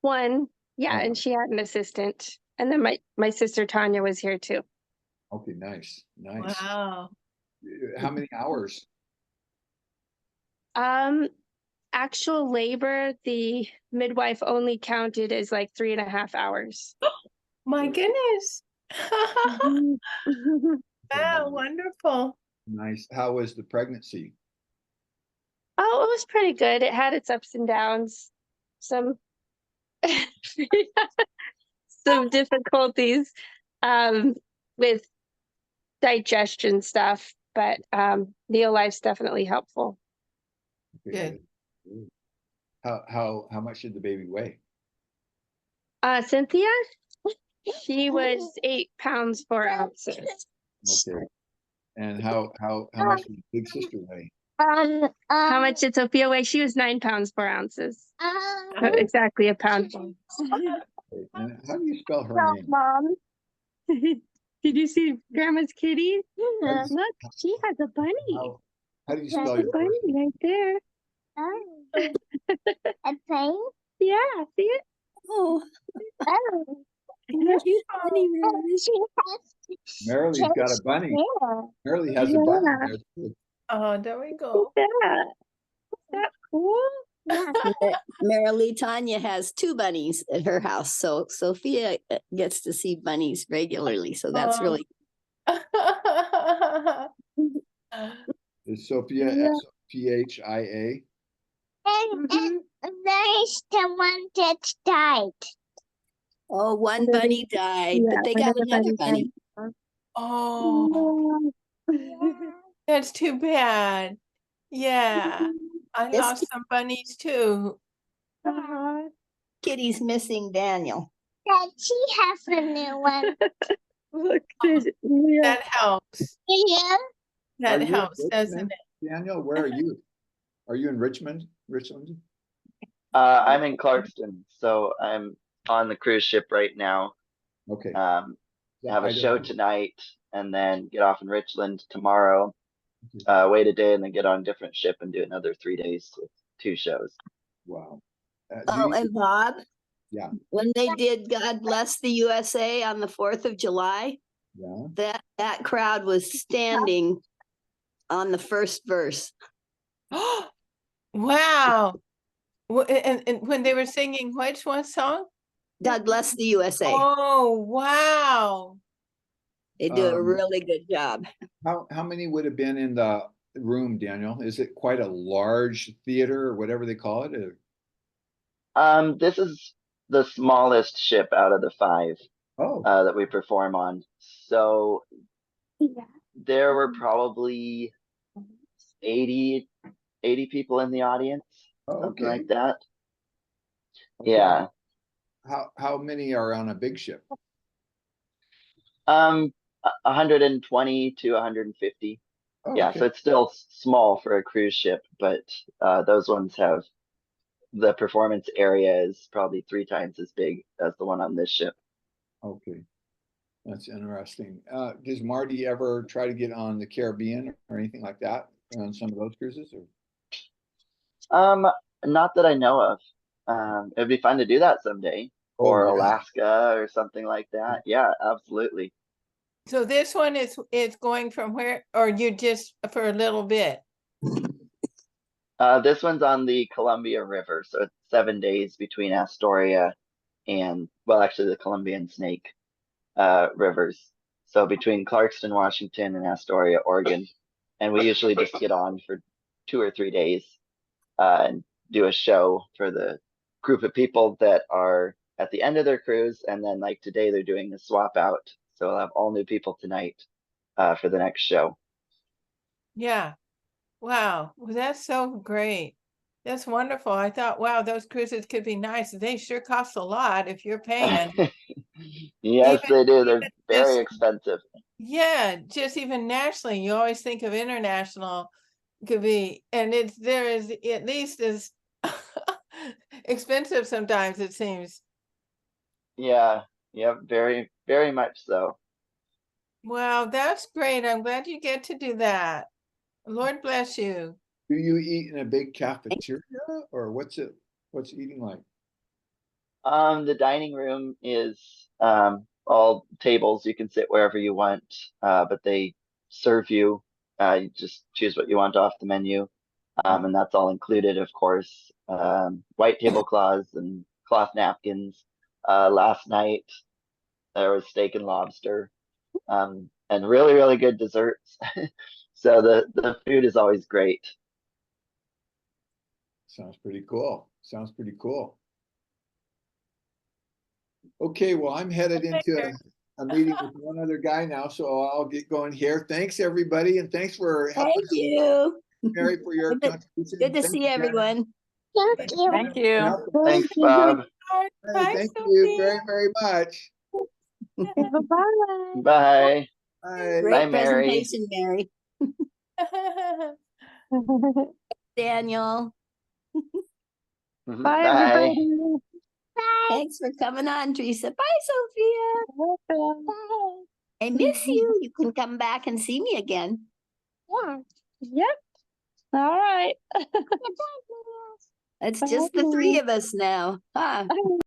One. Yeah, Oh. and she had an assistant. And then my sister Tanya was here too. Okay, nice, nice. Wow. How many hours? Actual labor, the midwife only counted as like 3.5 hours. My goodness. Wow, wonderful. Nice. How was the pregnancy? Oh, it was pretty good. It had its ups and downs. Some some difficulties with digestion stuff, but NeoLife's definitely helpful. Okay, good. How much did the baby weigh? Cynthia, she was 8 pounds 4 ounces. Okay. And how much did big sister weigh? How much did Sophia weigh? She was 9 pounds 4 ounces. Exactly a pound. Okay. And how do you spell her name? Mom. Did you see Grandma's kitty? How do you- Look, she has a bunny. How do you She spell has a your bunny first name? right there. A bunny? Yeah, see it? Oh. Marilee's got a bunny. Marilee has a bunny there too. Oh, there we go. Yeah. Is that cool? Marilee Tanya has 2 bunnies at her house, so Sophia gets to see bunnies regularly, so that's Oh. really. Is Sophia Sophia? And there's the one that died. Oh, one bunny died, but they got another bunny. Oh, that's too bad. Yeah, I This lost some bunnies too. kitty's missing Daniel. That she has a new one. Look, That helps. Yeah. That Are you in helps, doesn't Richmond, it? Daniel, where are you? Are you in Richmond? I'm in Clarkston, so I'm on the cruise ship right now. Okay. Have a show tonight and then get off in Richland tomorrow. Wait a day and then get on a different ship and do another 3 days with 2 shows. Wow. And Bob, Yeah. when they did God Bless the USA on the 4th of July, Yeah. that crowd was standing on the first verse. Wow. And when they were singing which one song? God Bless the USA. Oh, wow. They do a really good job. How many would have been in the room, Daniel? Is it quite a large theater or whatever they call it? This is the smallest ship out of the 5 that we perform on. So there were probably 80 people in the audience, something like that. Okay. Yeah. How many are on a big ship? 120 to 150. Yeah, okay. so it's still small for a cruise ship, but those ones have the performance area is probably 3 times as big as the one on this ship. Okay, that's interesting. Does Marty ever try to get on the Caribbean or anything like that on some of those cruises? Or? Not that I know of. It'd be fun to do that someday, or Alaska or something like that. Yeah, absolutely. So this one is going from where, or you just for a little bit? This one's on the Columbia River, so it's 7 days between Astoria and, well, actually the Columbia and Snake rivers. So between Clarkston, Washington, and Astoria, Oregon, and we usually just get on for 2 or 3 days and do a show for the group of people that are at the end of their cruise, and then like today they're doing a swap out, so we'll have all new people tonight for the next show. Yeah. Wow. Well, that's so great. That's wonderful. I thought, wow, those cruises could be nice. They sure cost a lot if you're paying. Yes, they do. They're very expensive. Yeah, just even nationally, you always think of international could be, and there is at least as expensive sometimes, it seems. Yeah, very, very much so. Wow, that's great. I'm glad you get to do that. Lord bless you. Do you eat in a big cafeteria or what's eating like? The dining room is all tables. You can sit wherever you want, but they serve you. You just choose what you want off the menu, and that's all included, of course. White tablecloths and cloth napkins. Last night there was steak and lobster, and really, really good desserts. So the food is always great. Sounds pretty cool. Okay, well, I'm headed into a meeting with one other guy now, so I'll get going here. Thanks, everybody, and thanks for helping. Thank you, Mary, for your contribution. Good to see everyone. Thank you. Thank you. Thanks, Bob. Thank you very, very much. Bye-bye. Bye. Bye. Great Bye, Mary. presentation, Mary. Daniel. Bye, everybody. Thanks for coming on, Teresa. Bye, Sophia. Bye. I miss you. You can come back and see me again. Yeah. Yep. All right. It's just the 3 of us now. Huh?